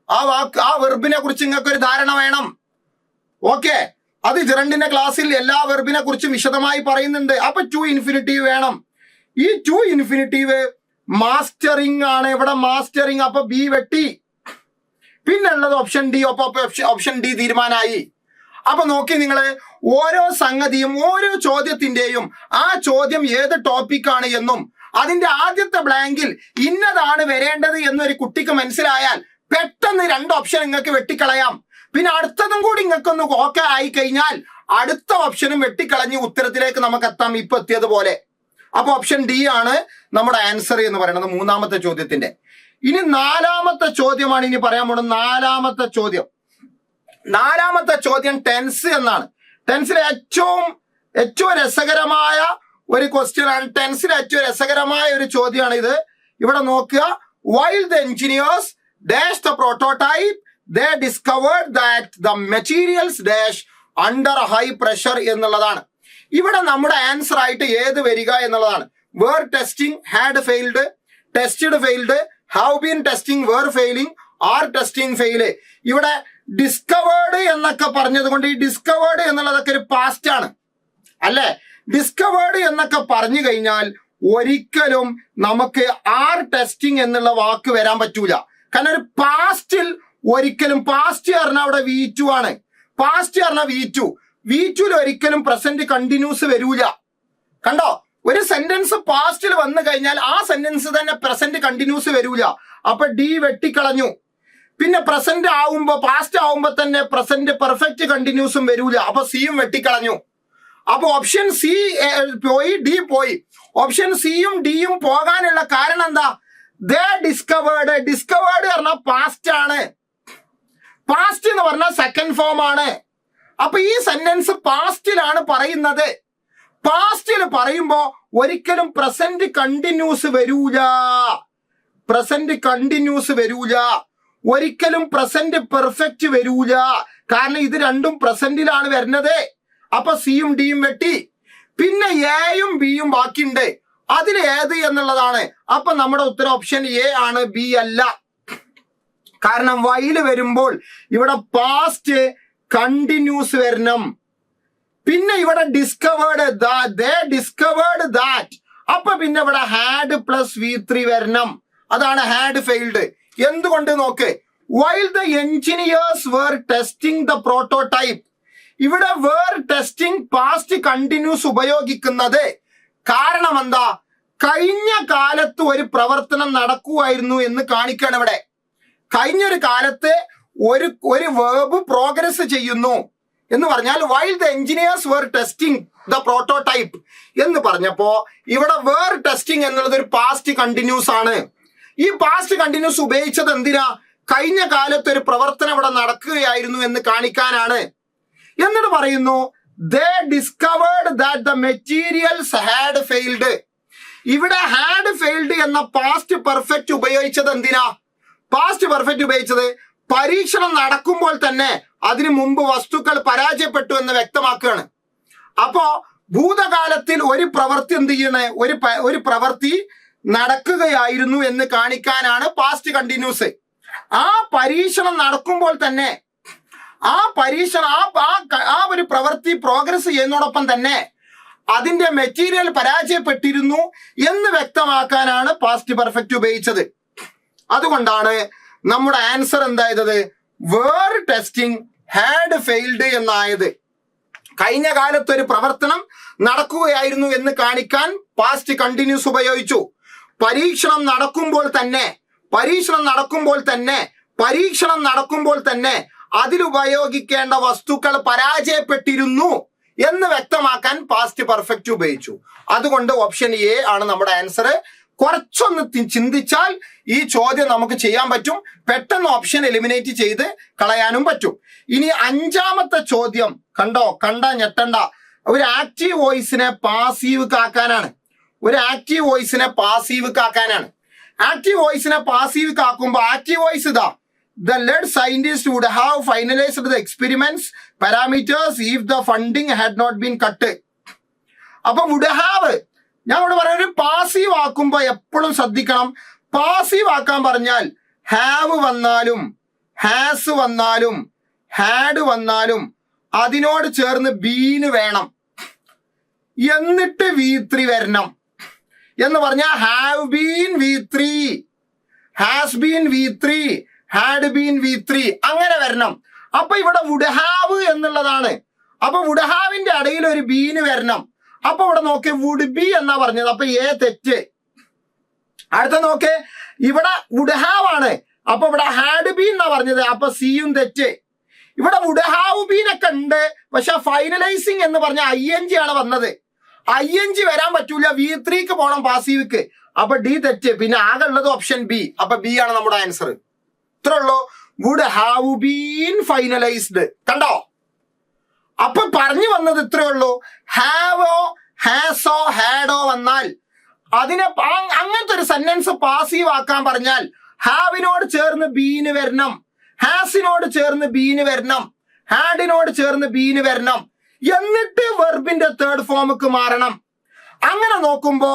ആ വെർബിനെ കുറിച്ച് നിങ്ങൾക്ക് ഒരു ധാരണ വേണം. ഓക്കെ, അത് ജെറണ്ടിന്റെ ക്ലാസ്സിൽ എല്ലാ വെർബിനെ കുറിച്ചും വിശദമായി പറയുന്നുണ്ട്. അപ്പൊ ടു ഇൻഫിനിറ്റീവ് വേണം. ഈ ടു ഇൻഫിനിറ്റീവ് മാസ്റ്ററിംഗ് ആണ്. ഇവിടെ മാസ്റ്ററിംഗ്. അപ്പൊ ബി വെട്ടി. പിന്നുള്ളത് ഓപ്ഷൻ ഡി. ഓപ്ഷൻ ഡി തീരുമാനമായി. അപ്പൊ നോക്കി നിങ്ങള്, ഓരോ സംഗതിയും ഓരോ ചോദ്യത്തിന്റെയും ആ ചോദ്യം ഏത് ടോപ്പിക്കാണ് എന്നും അതിന്റെ ആദ്യത്തെ ബ്ലാങ്കിൽ ഇന്നതാണ് വരേണ്ടത് എന്നൊരു കുട്ടിക്ക് മനസ്സിലായാൽ പെട്ടെന്ന് 2 ഓപ്ഷൻ നിങ്ങൾക്ക് വെട്ടിക്കളയാം. പിന്നെ അടുത്തതും കൂടി നിങ്ങൾക്കൊന്ന് ഓക്കെ ആയി കഴിഞ്ഞാൽ അടുത്ത ഓപ്ഷനും വെട്ടിക്കളഞ്ഞ് ഉത്തരത്തിലേക്ക് നമുക്ക് എത്താം, ഇപ്പൊ എത്തിയതുപോലെ. അപ്പൊ ഓപ്ഷൻ ഡി ആണ് നമ്മുടെ ആൻസർ എന്ന് പറയുന്നത് മൂന്നാമത്തെ ചോദ്യത്തിന്റെ. ഇനി നാലാമത്തെ ചോദ്യമാണ് ഇനി പറയാൻ പോകുന്നത്. നാലാമത്തെ ചോദ്യം ടെൻസ് എന്നാണ്. ടെൻസിലെ ഏറ്റവും രസകരമായ ഒരു ക്വസ്റ്റ്യൻ ആണ്. ടെൻസിലെ ഏറ്റവും രസകരമായ ഒരു ചോദ്യമാണ് ഇത്. ഇവിടെ നോക്കുക. While the engineers dash the prototype they discovered that the materials dash under high pressure എന്നുള്ളതാണ്. ഇവിടെ നമ്മുടെ ആൻസർ ആയിട്ട് ഏത് വരിക എന്നുള്ളതാണ്. Were testing had failed, tested failed, have been testing were failing, are testing fail. ഇവിടെ ഡിസ്കവേർഡ് എന്നൊക്കെ പറഞ്ഞത് കൊണ്ട് ഈ ഡിസ്കവേർഡ് എന്നുള്ളതൊക്കെ ഒരു പാസ്റ്റ് ആണ് അല്ലെ. ഡിസ്കവേർഡ് എന്നൊക്കെ പറഞ്ഞു കഴിഞ്ഞാൽ ഒരിക്കലും നമുക്ക് ആർ ടെസ്റ്റിംഗ് എന്നുള്ള വാക്ക് വരാൻ പറ്റൂല. കാരണം ഒരു പാസ്റ്റിൽ ഒരിക്കലും, പാസ്റ്റ് പറഞ്ഞാൽ അവിടെ V2 ആണ്. പാസ്റ്റ് പറഞ്ഞാൽ V2 ഒരിക്കലും പ്രസന്റ് കണ്ടിന്യൂസ് വരൂല. കണ്ടോ, ഒരു സെന്റൻസ് പാസ്റ്റിൽ വന്നു കഴിഞ്ഞാൽ ആ സെന്റൻസ് തന്നെ പ്രസന്റ് കണ്ടിന്യൂസ് വരൂല. അപ്പൊ D വെട്ടിക്കളഞ്ഞു. പിന്നെ പ്രസന്റ് ആവുമ്പോ, പാസ്റ്റ് ആവുമ്പോ തന്നെ പ്രസന്റ് പെർഫെക്റ്റ് കണ്ടിന്യൂസും വരൂല. അപ്പൊ സിയും വെട്ടിക്കളഞ്ഞു. അപ്പൊ ഓപ്ഷൻ സി പോയി, D പോയി. ഓപ്ഷൻ സിയും ഡിയും പോകാനുള്ള കാരണം എന്താ? ദേ ഡിസ്കവേർഡ്. ഡിസ്കവേർഡ് പറഞ്ഞാൽ പാസ്റ്റ് ആണ്. പാസ്റ്റ് എന്ന് പറഞ്ഞാൽ സെക്കൻഡ് ഫോം ആണ്. അപ്പൊ ഈ സെന്റൻസ് പാസ്റ്റിലാണ് പറയുന്നത്. പാസ്റ്റിൽ പറയുമ്പോ ഒരിക്കലും പ്രസന്റ് കണ്ടിന്യൂസ് വരൂല. പ്രസന്റ് കണ്ടിന്യൂസ് വരൂല. ഒരിക്കലും പ്രസന്റ് പെർഫെക്റ്റ് വരൂല. കാരണം ഇത് രണ്ടും പ്രസന്റിലാണ് വരുന്നത്. അപ്പൊ സിയും ഡിയും വെട്ടി. പിന്നെ എയും ബിയും ബാക്കിയുണ്ട്. അതിൽ ഏത് എന്നുള്ളതാണ്. അപ്പൊ നമ്മുടെ ഉത്തരം ഓപ്ഷൻ എ ആണ്, ബി അല്ല. കാരണം വൈല് വരുമ്പോൾ ഇവിടെ പാസ്റ്റ് കണ്ടിന്യൂസ് വരണം. പിന്നെ ഇവിടെ ഡിസ്കവേർഡ്, ദേ ഡിസ്കവേർഡ് ദാറ്റ്. അപ്പൊ പിന്നെ ഇവിടെ ഹാഡ് പ്ലസ് V3 വരണം. അതാണ് ഹാഡ് ഫെയിൽഡ്. എന്തുകൊണ്ട് നോക്ക്. While the engineers were testing the prototype. ഇവിടെ വേർ ടെസ്റ്റിംഗ് പാസ്റ്റ് കണ്ടിന്യൂസ് ഉപയോഗിക്കുന്നത് കാരണം എന്താ? കഴിഞ്ഞ കാലത്ത് ഒരു പ്രവർത്തനം നടക്കുമായിരുന്നു എന്ന് കാണിക്കണം. ഇവിടെ കഴിഞ്ഞൊരു കാലത്ത് ഒരു വേർബ് പ്രോഗ്രസ് ചെയ്യുന്നു എന്ന് പറഞ്ഞാൽ while the engineers were testing the prototype എന്ന് പറഞ്ഞപ്പോ ഇവിടെ വേർ ടെസ്റ്റിംഗ് എന്നുള്ളത് ഒരു പാസ്റ്റ് കണ്ടിന്യൂസ് ആണ്. ഈ പാസ്റ്റ് കണ്ടിന്യൂസ് ഉപയോഗിച്ചത് എന്തിനാ? കഴിഞ്ഞ കാലത്ത് ഒരു പ്രവർത്തനം ഇവിടെ നടക്കുകയായിരുന്നു എന്ന് കാണിക്കാനാണ്. എന്നിട്ട് പറയുന്നു they discovered that the materials had failed. ഇവിടെ ഹാഡ് ഫെയിൽഡ് എന്ന പാസ്റ്റ് പെർഫെക്റ്റ് ഉപയോഗിച്ചത് എന്തിനാ? പാസ്റ്റ് പെർഫെക്റ്റ് ഉപയോഗിച്ചത് പരീക്ഷണം നടക്കുമ്പോൾ തന്നെ അതിനു മുമ്പ് വസ്തുക്കൾ പരാജയപ്പെട്ടു എന്ന് വ്യക്തമാക്കുകയാണ്. അപ്പോ ഭൂതകാലത്തിൽ ഒരു പ്രവൃത്തി എന്ത് ചെയ്യണേ? ഒരു പ്രവൃത്തി നടക്കുകയായിരുന്നു എന്ന് കാണിക്കാനാണ് പാസ്റ്റ് കണ്ടിന്യൂസ്. ആ പരീക്ഷണം നടക്കുമ്പോൾ തന്നെ ആ ഒരു പ്രവൃത്തി പ്രോഗ്രസ് ചെയ്യുന്നതോടൊപ്പം തന്നെ അതിന്റെ മെറ്റീരിയൽ പരാജയപ്പെട്ടിരുന്നു എന്ന് വ്യക്തമാക്കാനാണ് പാസ്റ്റ് പെർഫെക്റ്റ് ഉപയോഗിച്ചത്. അതുകൊണ്ടാണ് നമ്മുടെ ആൻസർ എന്തായത്? വേർ ടെസ്റ്റിംഗ് ഹാഡ് ഫെയിൽഡ് എന്നായത്. കഴിഞ്ഞ കാലത്ത് ഒരു പ്രവർത്തനം നടക്കുകയായിരുന്നു എന്ന് കാണിക്കാൻ പാസ്റ്റ് കണ്ടിന്യൂസ് ഉപയോഗിച്ചു. പരീക്ഷണം നടക്കുമ്പോൾ തന്നെ അതിലുപയോഗിക്കേണ്ട വസ്തുക്കൾ പരാജയപ്പെട്ടിരുന്നു എന്ന് വ്യക്തമാക്കാൻ പാസ്റ്റ് പെർഫെക്റ്റ് ഉപയോഗിച്ചു. അതുകൊണ്ട് ഓപ്ഷൻ എ ആണ് നമ്മുടെ ആൻസർ. കുറച്ചൊന്ന് ചിന്തിച്ചാൽ ഈ ചോദ്യം നമുക്ക് ചെയ്യാൻ പറ്റും. പെട്ടെന്ന് ഓപ്ഷൻ എലിമിനേറ്റ് ചെയ്ത് കളയാനും പറ്റും. ഇനി അഞ്ചാമത്തെ ചോദ്യം കണ്ടാ ഞെട്ടണ്ട. ഒരു ആക്റ്റീവ് വോയിസിനെ പാസീവ് കാക്കാനാണ്. ആക്റ്റീവ് വോയിസിനെ പാസീവ് കാക്കുമ്പോ ആക്റ്റീവ് വോയിസ് ഇതാ: The lead scientists would have finalized the experiments parameters if the funding had not been cut. അപ്പൊ would have, ഞാൻ ഇവിടെ പറയുന്ന ഒരു പാസീവ് ആക്കുമ്പോ എപ്പോഴും ശ്രദ്ധിക്കണം. പാസീവ് ആക്കാൻ പറഞ്ഞാൽ ഹാവ് വന്നാലും ഹാസ് വന്നാലും ഹാഡ് വന്നാലും അതിനോട് ചേർന്ന് ബീന് വേണം, എന്നിട്ട് V3 വരണം. എന്ന് പറഞ്ഞാൽ have been V3, has been V3, had been V3 അങ്ങനെ വരണം. അപ്പൊ ഇവിടെ വുഡ് ഹാവ് എന്നുള്ളതാണ്. അപ്പൊ വുഡ് ഹാവിന്റെ ഇടയിൽ ഒരു ബീന് വരണം. അപ്പൊ ഇവിടെ നോക്ക്, വുഡ് ബി എന്നാ പറഞ്ഞത്. അപ്പൊ എ തെറ്റ്. അടുത്ത നോക്ക്, ഇവിടെ വുഡ് ഹാവ് ആണ്. അപ്പൊ ഇവിടെ ഹാഡ് ബീൻ എന്നാ പറഞ്ഞത്. അപ്പൊ സിയും തെറ്റ്. ഇവിടെ വുഡ് ഹാവ് ബീൻ ഒക്കെ ഉണ്ട്, പക്ഷെ ഫൈനലൈസിങ് എന്ന് പറഞ്ഞ ING ആണ് വന്നത്. ING വരാൻ പറ്റൂല, V3ക്ക് പോണം പാസീവ്ക്ക്. അപ്പൊ ഡി തെറ്റ്. പിന്നെ ആകെ ഉള്ളത് ഓപ്ഷൻ ബി. അപ്പൊ ബി ആണ് നമ്മുടെ ആൻസർ. ഇത്രേ ഉള്ളൂ. Would have been finalised. കണ്ടോ? അപ്പൊ പറഞ്ഞു വന്നത് ഇത്രേ ഉള്ളൂ. ഹാവോ, ഹാസോ, ഹാഡോ വന്നാൽ അതിനെ അങ്ങനത്തെ ഒരു സെന്റൻസ് പാസീവ് ആക്കാൻ പറഞ്ഞാൽ ഹാവിനോട് ചേർന്ന് ബീന് വരണം, ഹാസിനോട് ചേർന്ന് ബീന് വരണം, ഹാഡിനോട് ചേർന്ന് ബീന് വരണം, എന്നിട്ട് വെർബിന്റെ തേർഡ് ഫോമുക്ക് മാറണം. അങ്ങനെ നോക്കുമ്പോ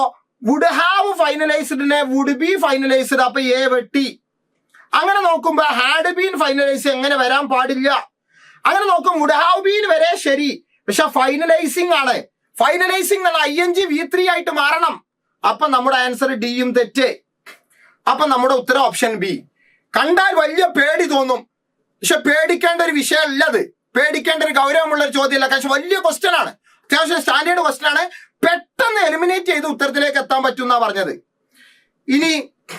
വുഡ് ഹാവ് ഫൈനലൈസ്ഡിനെ വുഡ് ബി ഫൈനലൈസ്ഡ്, അപ്പൊ എ വെട്ടി. അങ്ങനെ നോക്കുമ്പോ ഹാഡ് ബീൻ ഫൈനലൈസ് എങ്ങനെ വരാൻ പാടില്ല. അങ്ങനെ നോക്കും വുഡ് ഹാവ് ബീൻ വരെ ശരി, പക്ഷെ ഫൈനലൈസിങ് ആണ്. ഫൈനലൈസിങ് എന്നുള്ള ING V3 ആയിട്ട് മാറണം. അപ്പൊ നമ്മുടെ ആൻസർ ഡിയും തെറ്റ്. അപ്പൊ നമ്മുടെ ഉത്തരം ഓപ്ഷൻ ബി. കണ്ടാൽ വലിയ പേടി തോന്നും, പക്ഷെ പേടിക്കേണ്ട ഒരു വിഷയമല്ല അത്. പേടിക്കേണ്ട ഒരു ഗൗരവമുള്ള ഒരു ചോദ്യമല്ല. പക്ഷെ വലിയ ക്വസ്റ്റ്യൻ ആണ്, അത്യാവശ്യം സ്റ്റാൻഡേർഡ് ക്വസ്റ്റ്യൻ ആണ്. പെട്ടെന്ന് എലിമിനേറ്റ് ചെയ്ത് ഉത്തരത്തിലേക്ക് എത്താൻ പറ്റും എന്നാ പറഞ്ഞത്. ഇനി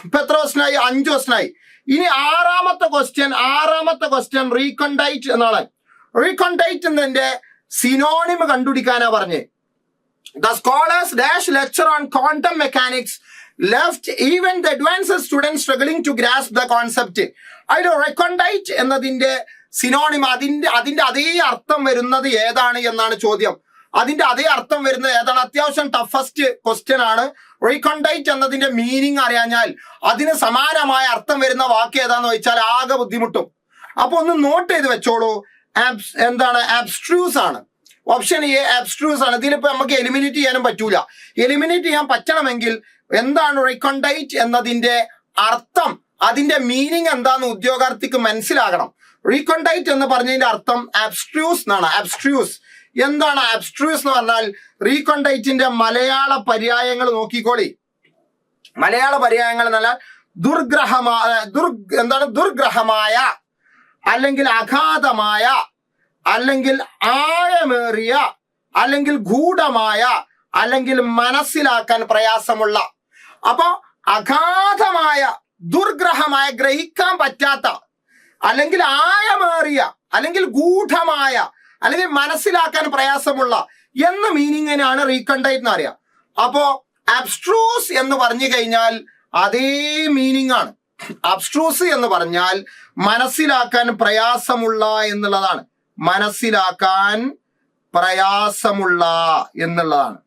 ഇപ്പൊ എത്ര ക്വസ്റ്റ്യനായി? 5 ക്വസ്റ്റ്യനായി. ഇനി ആറാമത്തെ ക്വസ്റ്റ്യൻ റീകണ്ടൈറ്റ് എന്നാണ്. റീകണ്ടൈറ്റ് എന്നതിന്റെ സിനോണിം കണ്ടുപിടിക്കാനാ പറഞ്ഞ്. The scholars dash lecture on quantum mechanics left even the advanced students struggling to grasp the concept. അതിൽ recondite എന്നതിന്റെ സിനോണിം, അതിന്റെ അതേ അർത്ഥം വരുന്നത് ഏതാണ് എന്നാണ് ചോദ്യം. അതിന്റെ അതേ അർത്ഥം വരുന്നത് ഏതാണ്? അത്യാവശ്യം ടഫസ്റ്റ് ക്വസ്റ്റ്യൻ ആണ്. റീകണ്ടൈറ്റ് എന്നതിന്റെ മീനിങ് അറിയാഞ്ഞാൽ അതിന് സമാനമായ അർത്ഥം വരുന്ന വാക്ക് ഏതാന്ന് ചോദിച്ചാൽ ആകെ ബുദ്ധിമുട്ടും. അപ്പൊ ഒന്ന് നോട്ട് ചെയ്ത് വെച്ചോളൂ. എന്താണ്? ആബ്സ്ട്രൂസ് ആണ്. ഓപ്ഷൻ എ ആബ്സ്ട്രൂസ് ആണ്. ഇതിലിപ്പോ നമുക്ക് എലിമിനേറ്റ് ചെയ്യാനും പറ്റൂല. എലിമിനേറ്റ് ചെയ്യാൻ പറ്റണമെങ്കിൽ എന്താണ് റീകണ്ടൈറ്റ് എന്നതിന്റെ അർത്ഥം, അതിന്റെ മീനിങ് എന്താന്ന് ഉദ്യോഗാർത്ഥിക്ക് മനസ്സിലാകണം. റീകണ്ടൈറ്റ് എന്ന് പറഞ്ഞതിന്റെ അർത്ഥം ആബ്സ്ട്രൂസ് എന്നാണ്. ആബ്സ്ട്രൂസ് എന്താണ്? ആബ്സ്ട്രൂസ് എന്ന് പറഞ്ഞാൽ റീകണ്ടൈറ്റിന്റെ മലയാള പര്യായങ്ങൾ നോക്കിക്കോളി. മലയാള പര്യായങ്ങൾ എന്ന് പറഞ്ഞാൽ ദുർഗ്രഹമായ, അല്ലെങ്കിൽ അഗാധമായ, അല്ലെങ്കിൽ ആഴമേറിയ, അല്ലെങ്കിൽ ഗൂഢമായ, അല്ലെങ്കിൽ മനസ്സിലാക്കാൻ പ്രയാസമുള്ള. അപ്പൊ അഗാധമായ, ദുർഗ്രഹമായ, ഗ്രഹിക്കാൻ പറ്റാത്ത, അല്ലെങ്കിൽ ആഴമേറിയ, അല്ലെങ്കിൽ ഗൂഢമായ, അല്ലെങ്കിൽ മനസ്സിലാക്കാൻ പ്രയാസമുള്ള എന്ന മീനിങ്ങിനാണ് റീകണ്ടൈറ്റ് എന്ന് അറിയാം. അപ്പോ അബ്സ്ട്രൂസ് എന്ന് പറഞ്ഞു കഴിഞ്ഞാൽ അതേ മീനിങ് ആണ്. അബ്സ്ട്രൂസ് എന്ന് പറഞ്ഞാൽ മനസ്സിലാക്കാൻ പ്രയാസമുള്ള എന്നുള്ളതാണ്. മനസ്സിലാക്കാൻ പ്രയാസമുള്ള എന്നുള്ളതാണ്.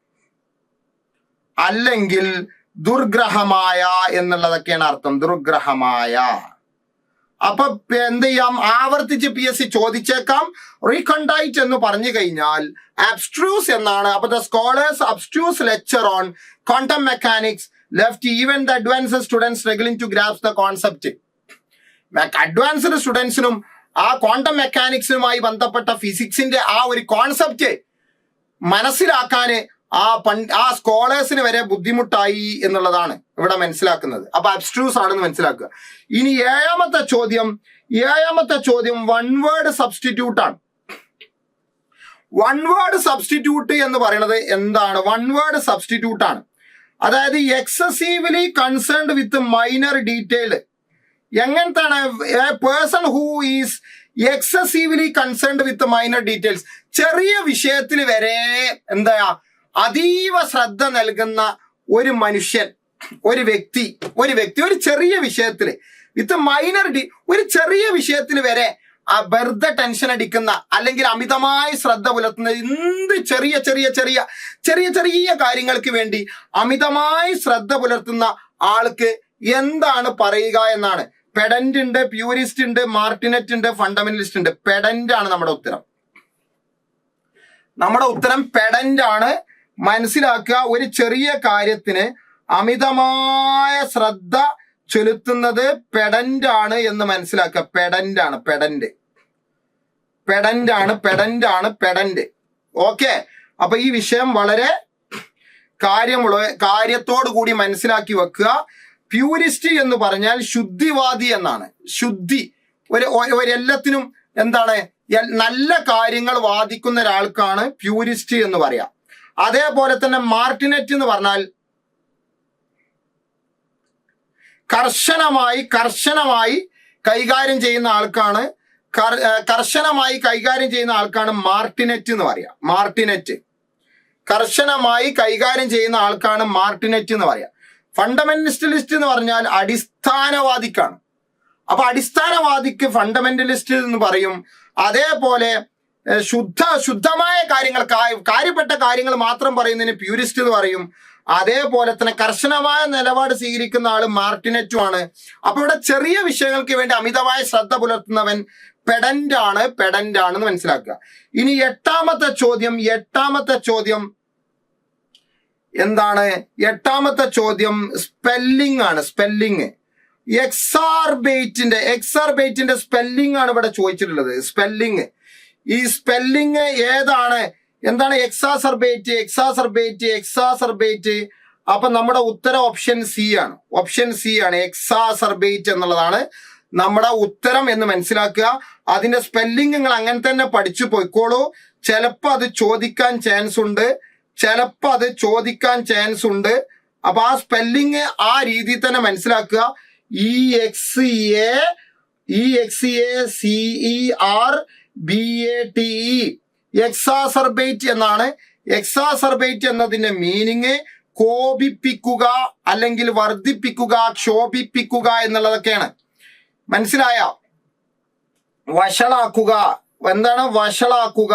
അല്ലെങ്കിൽ ദുർഗ്രഹമായ എന്നുള്ളതൊക്കെയാണ് അർത്ഥം. ദുർഗ്രഹമായ. അപ്പൊ എന്ത് ചെയ്യാം? ആവർത്തിച്ച് PSC ചോദിച്ചേക്കാം. റീകണ്ടൈറ്റ് എന്ന് പറഞ്ഞു കഴിഞ്ഞാൽ അബ്സ്ട്രൂസ് എന്നാണ്. അപ്പൊ the scholars abstruse lecture on quantum mechanics left even the advanced students struggling to grasp the concept. Advanced സ്റ്റുഡൻസിനും ആ ക്വാണ്ടം മെക്കാനിക്സുമായി ബന്ധപ്പെട്ട ഫിസിക്സിന്റെ ആ ഒരു കോൺസെപ്റ്റ് മനസ്സിലാക്കാന് ആ സ്കോളേഴ്സിന് വരെ ബുദ്ധിമുട്ടായി എന്നുള്ളതാണ് ഇവിടെ മനസ്സിലാക്കുന്നത്. അപ്പൊ അബ്സ്ട്രൂസ് ആണെന്ന് മനസ്സിലാക്കുക. ഇനി ഏഴാമത്തെ ചോദ്യം വൺ വേർഡ് സബ്സ്റ്റിറ്റ്യൂട്ട് ആണ്. വൺ വേർഡ് സബ്സ്റ്റിറ്റ്യൂട്ട് എന്ന് പറയുന്നത് എന്താണ്? വൺ വേർഡ് സബ്സ്റ്റിറ്റ്യൂട്ട് ആണ്. അതായത് excessively concerned with minor detail. എങ്ങനത്താണ്? A person who is excessively concerned with minor details. ചെറിയ വിഷയത്തിൽ വരെ എന്താ അതീവ ശ്രദ്ധ നൽകുന്ന ഒരു മനുഷ്യൻ, ഒരു വ്യക്തി ഒരു ചെറിയ വിഷയത്തിൽ വിത്ത് മൈനർ ഒരു ചെറിയ വിഷയത്തിൽ വരെ വെറുതെ ടെൻഷൻ അടിക്കുന്ന, അല്ലെങ്കിൽ അമിതമായി ശ്രദ്ധ പുലർത്തുന്ന, എന്ത് ചെറിയ ചെറിയ ചെറിയ ചെറിയ ചെറിയ കാര്യങ്ങൾക്ക് വേണ്ടി അമിതമായി ശ്രദ്ധ പുലർത്തുന്ന ആൾക്ക് എന്താണ് പറയുക എന്നാണ്. പെഡന്റ് ഉണ്ട്, പ്യൂരിസ്റ്റ് ഉണ്ട്, മാർട്ടിനെറ്റ് ഉണ്ട്, ഫണ്ടമെന്റലിസ്റ്റ് ഉണ്ട്. പെഡന്റ് ആണ് നമ്മുടെ ഉത്തരം. പെഡന്റ് ആണ്. മനസ്സിലാക്കുക, ഒരു ചെറിയ കാര്യത്തിന് അമിതമായ ശ്രദ്ധ ചെലുത്തുന്നത് പെഡന്റ് ആണ് എന്ന് മനസ്സിലാക്കുക. പെഡന്റ്. ഓക്കെ. അപ്പൊ ഈ വിഷയം വളരെ കാര്യത്തോടു കൂടി മനസ്സിലാക്കി വെക്കുക. പ്യൂരിസ്റ്റ് എന്ന് പറഞ്ഞാൽ ശുദ്ധിവാദി എന്നാണ്. ശുദ്ധി, ഒരെല്ലാത്തിനും എന്താണ്, നല്ല കാര്യങ്ങൾ വാദിക്കുന്ന ഒരാൾക്കാണ് പ്യൂരിസ്റ്റ് എന്ന് പറയാം. അതേപോലെ തന്നെ മാർട്ടിനെറ്റ് എന്ന് പറഞ്ഞാൽ കർശനമായി കൈകാര്യം ചെയ്യുന്ന ആൾക്കാണ്. മാർട്ടിനെറ്റ് എന്ന് പറയാം. കർശനമായി കൈകാര്യം ചെയ്യുന്ന ആൾക്കാണ് മാർട്ടിനെറ്റ് എന്ന് പറയാം. ഫണ്ടമെന്റലിസ്റ്റ് എന്ന് പറഞ്ഞാൽ അടിസ്ഥാനവാദിക്കാണ്. അപ്പൊ അടിസ്ഥാനവാദിക്ക് ഫണ്ടമെന്റലിസ്റ്റ് എന്ന് പറയും. അതേപോലെ ശുദ്ധമായ കാര്യങ്ങൾ, കാര്യപ്പെട്ട കാര്യങ്ങൾ മാത്രം പറയുന്നതിന് പ്യൂരിസ്റ്റ് എന്ന് പറയും. അതേപോലെ തന്നെ കർശനമായ നിലപാട് സ്വീകരിക്കുന്ന ആള് മാർട്ടിനെറ്റുമാണ്. അപ്പൊ ഇവിടെ ചെറിയ വിഷയങ്ങൾക്ക് വേണ്ടി അമിതമായ ശ്രദ്ധ പുലർത്തുന്നവൻ പെഡന്റ് ആണെന്ന് മനസ്സിലാക്കുക. ഇനി എട്ടാമത്തെ ചോദ്യം എന്താണ്? എട്ടാമത്തെ ചോദ്യം സ്പെല്ലിംഗ് ആണ്. സ്പെല്ലിംഗ് എക്സാർബേറ്റിന്റെ സ്പെല്ലിംഗ് ആണ് ഇവിടെ ചോദിച്ചിട്ടുള്ളത്. സ്പെല്ലിംഗ്, ഈ സ്പെല്ലിംഗ് ഏതാണ്? എന്താണ് എക്സാസർബേറ്റ്? അപ്പൊ നമ്മുടെ ഉത്തരം ഓപ്ഷൻ സി ആണ്. എക്സാസർബേറ്റ് എന്നുള്ളതാണ് നമ്മുടെ ഉത്തരം എന്ന് മനസ്സിലാക്കുക. അതിന്റെ സ്പെല്ലിംഗ് നിങ്ങൾ അങ്ങനെ തന്നെ പഠിച്ചു പോയിക്കോളൂ. ചിലപ്പോൾ അത് ചോദിക്കാൻ ചാൻസ് ഉണ്ട്. അപ്പൊ ആ സ്പെല്ലിംഗ് ആ രീതിയിൽ തന്നെ മനസ്സിലാക്കുക. EXACERBATE എക്സാസർബേറ്റ് എന്നാണ്. എക്സാസർബേറ്റ് എന്നതിന്റെ മീനിങ് കോപിപ്പിക്കുക, അല്ലെങ്കിൽ വർദ്ധിപ്പിക്കുക, ക്ഷോഭിപ്പിക്കുക എന്നുള്ളതൊക്കെയാണ്. മനസ്സിലായ? വഷളാക്കുക, എന്താണ് വഷളാക്കുക?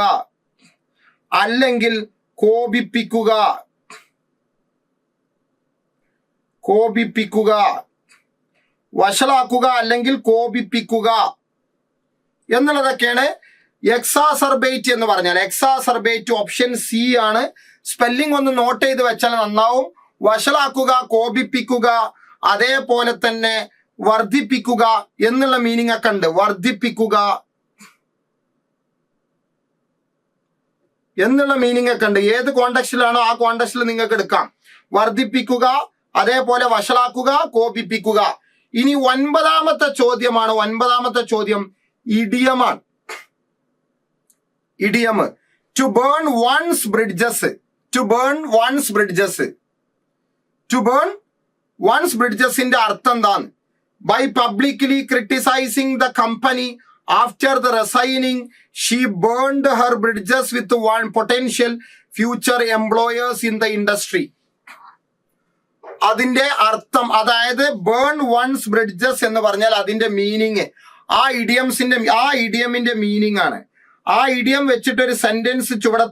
അല്ലെങ്കിൽ കോപിപ്പിക്കുക വഷളാക്കുക അല്ലെങ്കിൽ കോപിപ്പിക്കുക എന്നുള്ളതൊക്കെയാണ് എക്സാസർബേറ്റ് എന്ന് പറഞ്ഞാൽ. എക്സാസർബേറ്റ് ഓപ്ഷൻ സി ആണ്. സ്പെല്ലിംഗ് ഒന്ന് നോട്ട് ചെയ്ത് വെച്ചാൽ നന്നാവും. വഷളാക്കുക, കോപിപ്പിക്കുക, അതേപോലെ തന്നെ വർദ്ധിപ്പിക്കുക എന്നുള്ള മീനിങ് ഒക്കെ ഉണ്ട്. വർദ്ധിപ്പിക്കുക എന്നുള്ള മീനിങ് ഒക്കെ ഉണ്ട്. ഏത് കോണ്ടക്സ്റ്റിലാണോ ആ കോണ്ടക്സ്റ്റിൽ നിങ്ങൾക്ക് എടുക്കാം. വർദ്ധിപ്പിക്കുക, അതേപോലെ വഷളാക്കുക, കോപിപ്പിക്കുക. ഇനി ഒൻപതാമത്തെ ചോദ്യം ഇഡിയമാണ്. ഇഡിയം ടു ബേൺ വൺസ് ബ്രിഡ്ജസിന്റെ അർത്ഥം എന്താണ്? By publicly criticising the company after the resigning she burned her bridges with one potential future employers in the industry. അതിന്റെ അർത്ഥം, അതായത് ബേൺ വൺസ് ബ്രിഡ്ജസ് എന്ന് പറഞ്ഞാൽ അതിന്റെ മീനിങ് ആ ഇഡിയമിന്റെ മീനിങ് ആണ്. ആ ഇഡിയം വെച്ചിട്ട് ഒരു സെന്റൻസ് ചുവടെ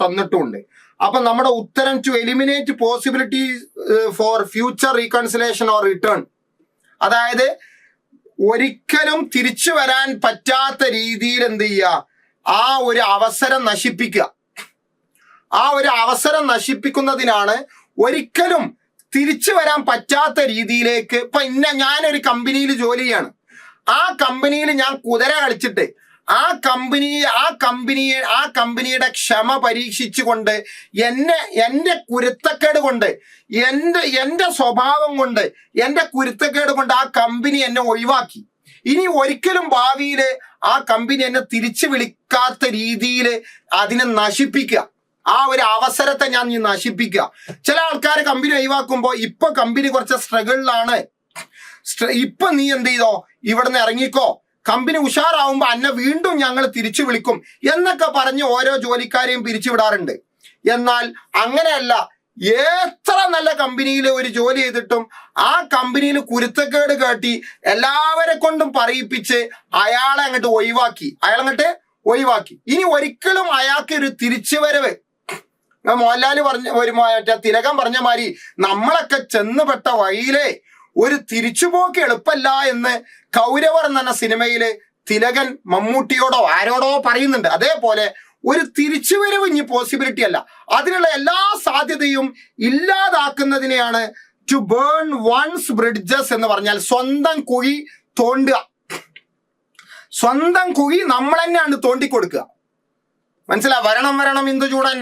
തന്നിട്ടുണ്ട്. അപ്പൊ നമ്മുടെ ഉത്തരം to eliminate possibility for future reconciliation or return, അതായത് ഒരിക്കലും തിരിച്ചു വരാൻ പറ്റാത്ത രീതിയിൽ എന്ത് ചെയ്യുക, ആ ഒരു അവസരം നശിപ്പിക്കുക. ആ ഒരു അവസരം നശിപ്പിക്കുന്നതിനാണ് ഒരിക്കലും തിരിച്ചു വരാൻ പറ്റാത്ത രീതിയിലേക്ക്. ഇപ്പൊ ഞാനൊരു കമ്പനിയിൽ ജോലി ചെയ്യാണ്. ആ കമ്പനിയിൽ ഞാൻ കുതിര കളിച്ചിട്ട് ആ കമ്പനിയുടെ ക്ഷമ പരീക്ഷിച്ചുകൊണ്ട് എന്റെ കുരുത്തക്കേട് കൊണ്ട് എന്റെ സ്വഭാവം കൊണ്ട് എന്റെ കുരുത്തക്കേട് കൊണ്ട് ആ കമ്പനി എന്നെ ഒഴിവാക്കി. ഇനി ഒരിക്കലും ഭാവിയിൽ ആ കമ്പനി എന്നെ തിരിച്ചു വിളിക്കാത്ത രീതിയിൽ അതിനെ നശിപ്പിക്കുക. ആ ഒരു അവസരത്തെ ഞാൻ നശിപ്പിക്കുക. ചില ആൾക്കാർ കമ്പനി ഒഴിവാക്കുമ്പോ ഇപ്പൊ കമ്പനി കുറച്ച് സ്ട്രഗിളിലാണ്, ഇപ്പൊ നീ എന്ത് ചെയ്തോ, ഇവിടുന്ന് ഇറങ്ങിക്കോ, കമ്പനി ഉഷാറാവുമ്പോ അന്നെ വീണ്ടും ഞങ്ങൾ തിരിച്ചു വിളിക്കും എന്നൊക്കെ പറഞ്ഞ് ഓരോ ജോലിക്കാരെയും പിരിച്ചുവിടാറുണ്ട്. എന്നാൽ അങ്ങനെയല്ല. എത്ര നല്ല കമ്പനിയിൽ ഒരു ജോലി ചെയ്തിട്ടും ആ കമ്പനിയിൽ കുരുത്തക്കേട് കാട്ടി എല്ലാവരെ കൊണ്ടും പറയിപ്പിച്ച് അയാളെ അങ്ങോട്ട് ഒഴിവാക്കി. ഇനി ഒരിക്കലും അയാൾക്ക് ഒരു തിരിച്ചുവരവ്, മോഹൻലാൽ തിലകൻ പറഞ്ഞ മാതിരി നമ്മളൊക്കെ ചെന്നുപെട്ട വഴിയിലെ ഒരു തിരിച്ചുപോക്ക് എളുപ്പമല്ല എന്ന് കൗരവർ എന്ന സിനിമയില് തിലകൻ മമ്മൂട്ടിയോടോ ആരോടോ പറയുന്നുണ്ട്. അതേപോലെ ഒരു തിരിച്ചുവരവ് ഇനി പോസിബിലിറ്റി അല്ല, അതിനുള്ള എല്ലാ സാധ്യതയും ഇല്ലാതാക്കുന്നതിനെയാണ് ടു ബേൺ വൺസ് ബ്രിഡ്ജസ് എന്ന് പറഞ്ഞാൽ. സ്വന്തം കുഴി തോണ്ടുക, സ്വന്തം കുഴി നമ്മൾ തന്നെയാണ് തോണ്ടിക്കൊടുക്കുക. മനസ്സിലാ? വരണം ഇന്ദുചൂടൻ,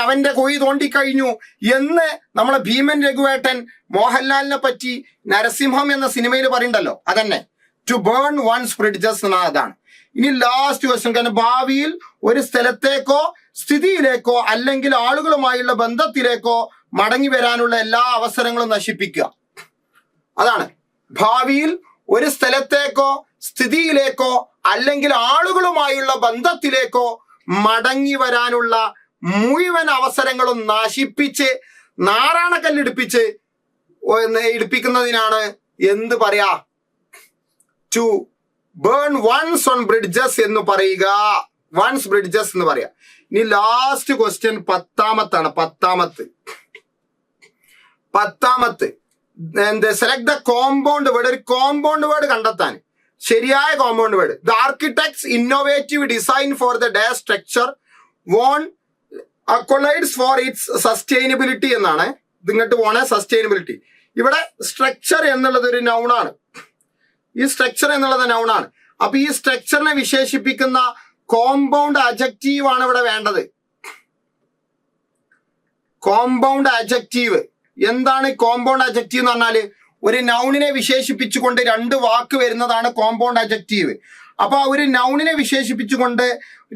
അവന്റെ കുഴി തോണ്ടിക്കഴിഞ്ഞു എന്ന് നമ്മളെ ഭീമൻ രഘുവേട്ടൻ മോഹൻലാലിനെ പറ്റി നരസിംഹം എന്ന സിനിമയിൽ പറയുന്നുണ്ടല്ലോ. അതന്നെ ടു ബേൺ വൺസ് ബ്രിഡ്ജസ് എന്ന അതാണ്. ഇനി ലാസ്റ്റ് ക്വസ്റ്റ്യൻ, കാരണം ഭാവിയിൽ ഒരു സ്ഥലത്തേക്കോ സ്ഥിതിയിലേക്കോ അല്ലെങ്കിൽ ആളുകളുമായുള്ള ബന്ധത്തിലേക്കോ മടങ്ങി വരാനുള്ള എല്ലാ അവസരങ്ങളും നശിപ്പിക്കുക. അതാണ് ഭാവിയിൽ ഒരു സ്ഥലത്തേക്കോ സ്ഥിതിയിലേക്കോ അല്ലെങ്കിൽ ആളുകളുമായുള്ള ബന്ധത്തിലേക്കോ മടങ്ങി വരാനുള്ള മുഴുവൻ അവസരങ്ങളും നശിപ്പിച്ച് ഇടിപ്പിക്കുന്നതിനാണ് എന്ത് പറയാ, to burn one's on bridges എന്ന് പറയുക. വൺസ് ബ്രിഡ്ജസ് എന്ന് പറയാം. ഇനി ലാസ്റ്റ് ക്വസ്റ്റ്യൻ പത്താമത്തെ സെലക്ട് ദ കോമ്പൗണ്ട് വേർഡ്. ഒരു കോമ്പൗണ്ട് വേർഡ് കണ്ടെത്താൻ ശരിയായ compound word. The architects innovative design for the day structure won accolades for its sustainability എന്നാണ്. ഇതിങ്ങോട്ട് പോണേ സസ്റ്റൈനബിലിറ്റി. ഇവിടെ സ്ട്രക്ചർ എന്നുള്ളത് ഒരു നൗണാണ്. ഈ സ്ട്രക്ചർ എന്നുള്ളത് നൗണാണ്. അപ്പൊ ഈ സ്ട്രക്ചറിനെ വിശേഷിപ്പിക്കുന്ന കോമ്പൗണ്ട് അഡ്ജക്റ്റീവ് ആണ് ഇവിടെ വേണ്ടത്. കോമ്പൗണ്ട് അഡ്ജക്റ്റീവ് എന്താണ്? കോമ്പൗണ്ട് അഡ്ജക്റ്റീവ് എന്ന് പറഞ്ഞാല് ഒരു നൗണിനെ വിശേഷിപ്പിച്ചുകൊണ്ട് രണ്ട് വാക്ക് വരുന്നതാണ് കോമ്പൗണ്ട് അഡ്ജക്റ്റീവ്. അപ്പൊ ഒരു നൗണിനെ വിശേഷിപ്പിച്ചുകൊണ്ട്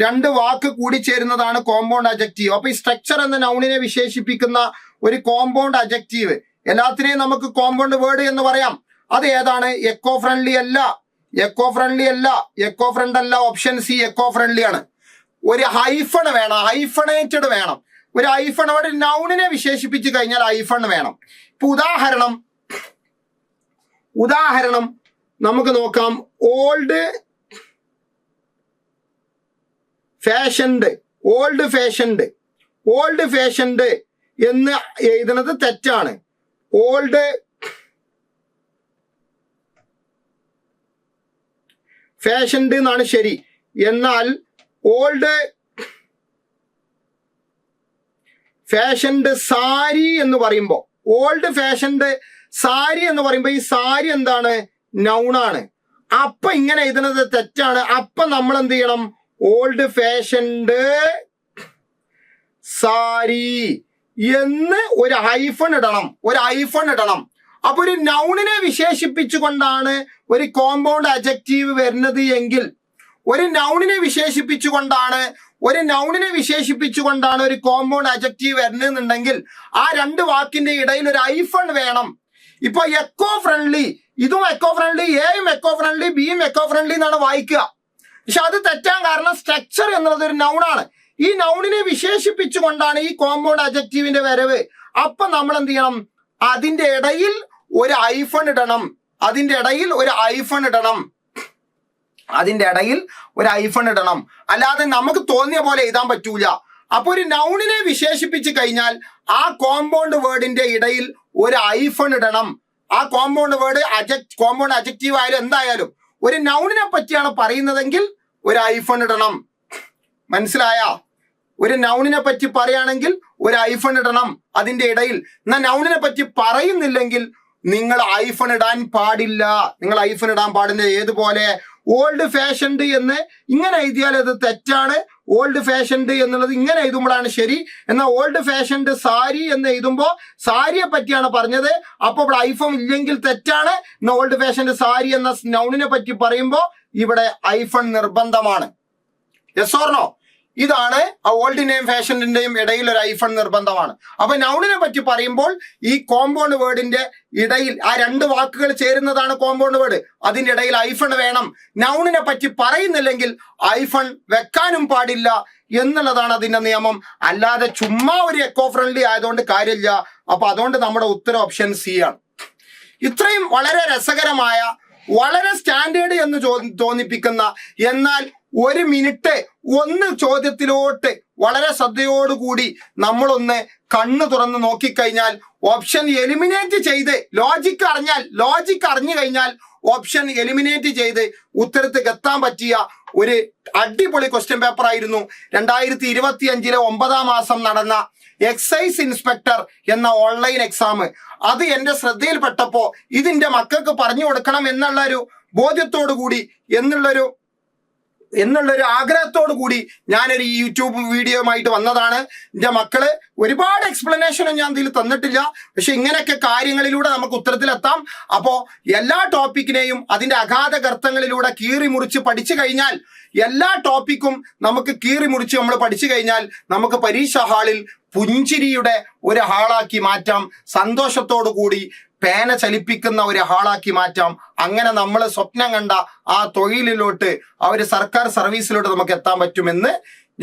രണ്ട് വാക്ക് കൂടി ചേരുന്നതാണ് കോമ്പൗണ്ട് അഡ്ജക്റ്റീവ്. അപ്പൊ ഈ സ്ട്രക്ചർ എന്ന നൗണിനെ വിശേഷിപ്പിക്കുന്ന ഒരു കോമ്പൗണ്ട് അഡ്ജക്റ്റീവ്, എല്ലാത്തിനെയും നമുക്ക് കോമ്പൗണ്ട് വേർഡ് എന്ന് പറയാം. അത് ഏതാണ്? എക്കോ ഫ്രണ്ട്ലി അല്ല, എക്കോ ഫ്രണ്ട് അല്ല. ഓപ്ഷൻ സി എക്കോ ഫ്രണ്ട്ലി ആണ്. ഒരു ഹൈഫൺ വേണം, ഹൈഫണേറ്റഡ് വേണം. ഒരു ഹൈഫൺ അവിടെ നൗണിനെ വിശേഷിപ്പിച്ച് കഴിഞ്ഞാൽ ഹൈഫൺ വേണം. ഇപ്പൊ ഉദാഹരണം നമുക്ക് നോക്കാം. ഓൾഡ് ഫാഷൻഡ് എന്ന് എഴുതുന്നത് തെറ്റാണ്. ഓൾഡ് ഫാഷൻഡ് എന്നാണ് ശരി. എന്നാൽ ഓൾഡ് ഫാഷൻഡ് സാരി എന്ന് പറയുമ്പോൾ, ഓൾഡ് ഫാഷൻഡ് സാരി എന്ന് പറയുമ്പോൾ ഈ സാരി എന്താണ്? നൗണാണ്. അപ്പൊ ഇങ്ങനെ എഴുതുന്നത് തെറ്റാണ്. അപ്പൊ നമ്മൾ എന്ത് ചെയ്യണം? ഓൾഡ് ഫാഷൻഡ് സാരി എന്ന് ഒരു ഹൈഫൺ ഇടണം. അപ്പൊ ഒരു നൗണിനെ വിശേഷിപ്പിച്ചുകൊണ്ടാണ് ഒരു കോമ്പൗണ്ട് അഡ്ജക്റ്റീവ് വരുന്നത് എങ്കിൽ, ഒരു നൗണിനെ വിശേഷിപ്പിച്ചുകൊണ്ടാണ് ഒരു കോമ്പൗണ്ട് അഡ്ജക്റ്റീവ് വരുന്നുണ്ടെങ്കിൽ ആ രണ്ട് വാക്കിന്റെ ഇടയിൽ ഒരു ഹൈഫൺ വേണം. ഇപ്പൊ എക്കോ ഫ്രണ്ട്ലി, ഇതും എക്കോ ഫ്രണ്ട്ലി, എയും എക്കോ ഫ്രണ്ട്ലി, ബിയും എക്കോ ഫ്രണ്ട്ലി എന്നാണ് വായിക്കുക. പക്ഷെ അത് തെറ്റാൻ കാരണം സ്ട്രക്ചർ എന്നുള്ളത് ഒരു നൗണാണ്. ഈ നൗണിനെ വിശേഷിപ്പിച്ചുകൊണ്ടാണ് ഈ കോമ്പൗണ്ട് അഡ്ജക്റ്റീവിന്റെ വരവ്. അപ്പൊ നമ്മൾ എന്ത് ചെയ്യണം? അതിന്റെ ഇടയിൽ ഒരു ഹൈഫൺ ഇടണം. അല്ലാതെ നമുക്ക് തോന്നിയ പോലെ എഴുതാൻ പറ്റൂല. അപ്പൊ ഒരു നൗണിനെ വിശേഷിപ്പിച്ച് കഴിഞ്ഞാൽ ആ കോമ്പൗണ്ട് വേർഡിന്റെ ഇടയിൽ ഒരു ഹൈഫൺ ഇടണം. ആ കോമ്പൗണ്ട് വേർഡ് കോമ്പൗണ്ട് അഡ്ജക്റ്റീവ് ആയാലും എന്തായാലും ഒരു നൗണിനെ പറ്റിയാണ് പറയുന്നതെങ്കിൽ ഒരു ഹൈഫൺ ഇടണം. മനസ്സിലായ? ഒരു നൗണിനെ പറ്റി പറയുകയാണെങ്കിൽ ഒരു ഹൈഫൺ ഇടണം അതിന്റെ ഇടയിൽ. എന്നാൽ നൗണിനെ പറ്റി പറയുന്നില്ലെങ്കിൽ നിങ്ങൾ ഹൈഫൺ ഇടാൻ പാടില്ല. ഏതുപോലെ ഓൾഡ് ഫാഷൻഡ് എന്ന് ഇങ്ങനെ എഴുതിയാൽ അത് തെറ്റാണ്. ഓൾഡ് ഫാഷൻഡ് എന്നുള്ളത് ഇങ്ങനെ എഴുതുമ്പോഴാണ് ശരി. എന്നാൽ ഓൾഡ് ഫാഷൻഡ് സാരി എന്ന് എഴുതുമ്പോൾ സാരിയെ പറ്റിയാണ് പറഞ്ഞത്. അപ്പൊ ഇവിടെ ഹൈഫൺ ഇല്ലെങ്കിൽ തെറ്റാണ്. എന്നാൽ ഓൾഡ് ഫാഷൻഡ് സാരി എന്ന നൗണിനെ പറ്റി പറയുമ്പോൾ ഇവിടെ ഹൈഫൺ നിർബന്ധമാണ്. Yes or no? ഇതാണ് ആ ഓൾഡിന്റെയും ഫാഷന്റെയും ഇടയിൽ ഒരു ഹൈഫൺ നിർബന്ധമാണ്. അപ്പൊ നൗണിനെ പറ്റി പറയുമ്പോൾ ഈ കോമ്പൗണ്ട് വേർഡിന്റെ ഇടയിൽ ആ രണ്ട് വാക്കുകൾ ചേരുന്നതാണ് കോമ്പൗണ്ട് വേർഡ്. അതിന്റെ ഇടയിൽ ഹൈഫൺ വേണം. നൗണിനെ പറ്റി പറയുന്നില്ലെങ്കിൽ ഹൈഫൺ വെക്കാനും പാടില്ല എന്നുള്ളതാണ് അതിന്റെ നിയമം. അല്ലാതെ ചുമ്മാ ഒരു എക്കോ ഫ്രണ്ട്ലി ആയതുകൊണ്ട് കാര്യമില്ല. അപ്പൊ അതുകൊണ്ട് നമ്മുടെ ഉത്തരം ഓപ്ഷൻ സി ആണ്. ഇത്രയും വളരെ രസകരമായ, വളരെ സ്റ്റാൻഡേർഡ് എന്ന് തോന്നിപ്പിക്കുന്ന, എന്നാൽ ഒരു മിനിറ്റ് ഒന്ന് ചോദ്യത്തിലോട്ട് വളരെ ശ്രദ്ധയോടുകൂടി നമ്മളൊന്ന് കണ്ണു തുറന്ന് നോക്കിക്കഴിഞ്ഞാൽ ഓപ്ഷൻ എലിമിനേറ്റ് ചെയ്ത് ലോജിക്ക് അറിഞ്ഞു കഴിഞ്ഞാൽ ഓപ്ഷൻ എലിമിനേറ്റ് ചെയ്ത് ഉത്തരത്തേക്ക് എത്താൻ പറ്റിയ ഒരു അടിപൊളി ക്വസ്റ്റ്യൻ പേപ്പർ ആയിരുന്നു 2025 9ാം മാസം നടന്ന എക്സൈസ് ഇൻസ്പെക്ടർ എന്ന ഓൺലൈൻ എക്സാം. അത് എന്റെ ശ്രദ്ധയിൽപ്പെട്ടപ്പോ ഇതിന്റെ മക്കൾക്ക് പറഞ്ഞു കൊടുക്കണം എന്നുള്ളൊരു ബോധ്യത്തോടു കൂടി എന്നുള്ളൊരു ആഗ്രഹത്തോടു കൂടി ഞാനൊരു യൂട്യൂബ് വീഡിയോയുമായിട്ട് വന്നതാണ്. എൻ്റെ മക്കള് ഒരുപാട് എക്സ്പ്ലനേഷനും ഞാൻ ഇതിൽ തന്നിട്ടില്ല. പക്ഷെ ഇങ്ങനെയൊക്കെ കാര്യങ്ങളിലൂടെ നമുക്ക് ഉത്തരത്തിലെത്താം. അപ്പോ എല്ലാ ടോപ്പിക്കിനെയും അതിന്റെ അഗാധ ഗർത്തങ്ങളിലൂടെ കീറി മുറിച്ച് പഠിച്ചു കഴിഞ്ഞാൽ, എല്ലാ ടോപ്പിക്കും നമുക്ക് കീറി മുറിച്ച് നമ്മൾ പഠിച്ചു കഴിഞ്ഞാൽ നമുക്ക് പരീക്ഷാ ഹാളിൽ പുഞ്ചിരിയുടെ ഒരു ഹാളാക്കി മാറ്റാം. സന്തോഷത്തോടു കൂടി പേന ചലിപ്പിക്കുന്ന ഒരു ഹാളാക്കി മാറ്റാം. അങ്ങനെ നമ്മൾ സ്വപ്നം കണ്ട ആ തൊഴിലിലോട്ട്, ആ ഒരു സർക്കാർ സർവീസിലോട്ട് നമുക്ക് എത്താൻ പറ്റുമെന്ന്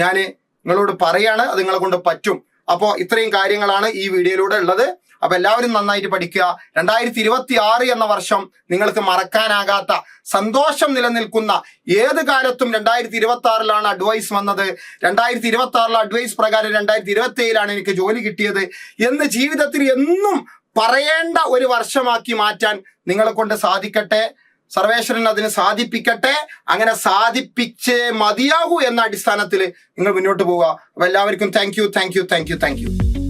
ഞാൻ നിങ്ങളോട് പറയാണ്. അത് നിങ്ങളെ കൊണ്ട് പറ്റും. അപ്പോൾ ഇത്രയും കാര്യങ്ങളാണ് ഈ വീഡിയോയിലൂടെ ഉള്ളത്. അപ്പൊ എല്ലാവരും നന്നായിട്ട് പഠിക്കുക. 2026 എന്ന വർഷം നിങ്ങൾക്ക് മറക്കാനാകാത്ത, സന്തോഷം നിലനിൽക്കുന്ന, ഏത് കാലത്തും 2026 അഡ്വൈസ് വന്നത്, 2026 അഡ്വൈസ് പ്രകാരം 2027 എനിക്ക് ജോലി കിട്ടിയത് എന്ന് ജീവിതത്തിൽ എന്നും പറയേണ്ട ഒരു വർഷമാക്കി മാറ്റാൻ നിങ്ങളെ കൊണ്ട് സാധിക്കട്ടെ. സർവേശ്വരൻ അതിന് സാധിപ്പിക്കട്ടെ. അങ്ങനെ സാധിപ്പിച്ചേ മതിയാകൂ എന്ന അടിസ്ഥാനത്തിൽ നിങ്ങൾ മുന്നോട്ട് പോവുക. അപ്പൊ എല്ലാവർക്കും താങ്ക് യു.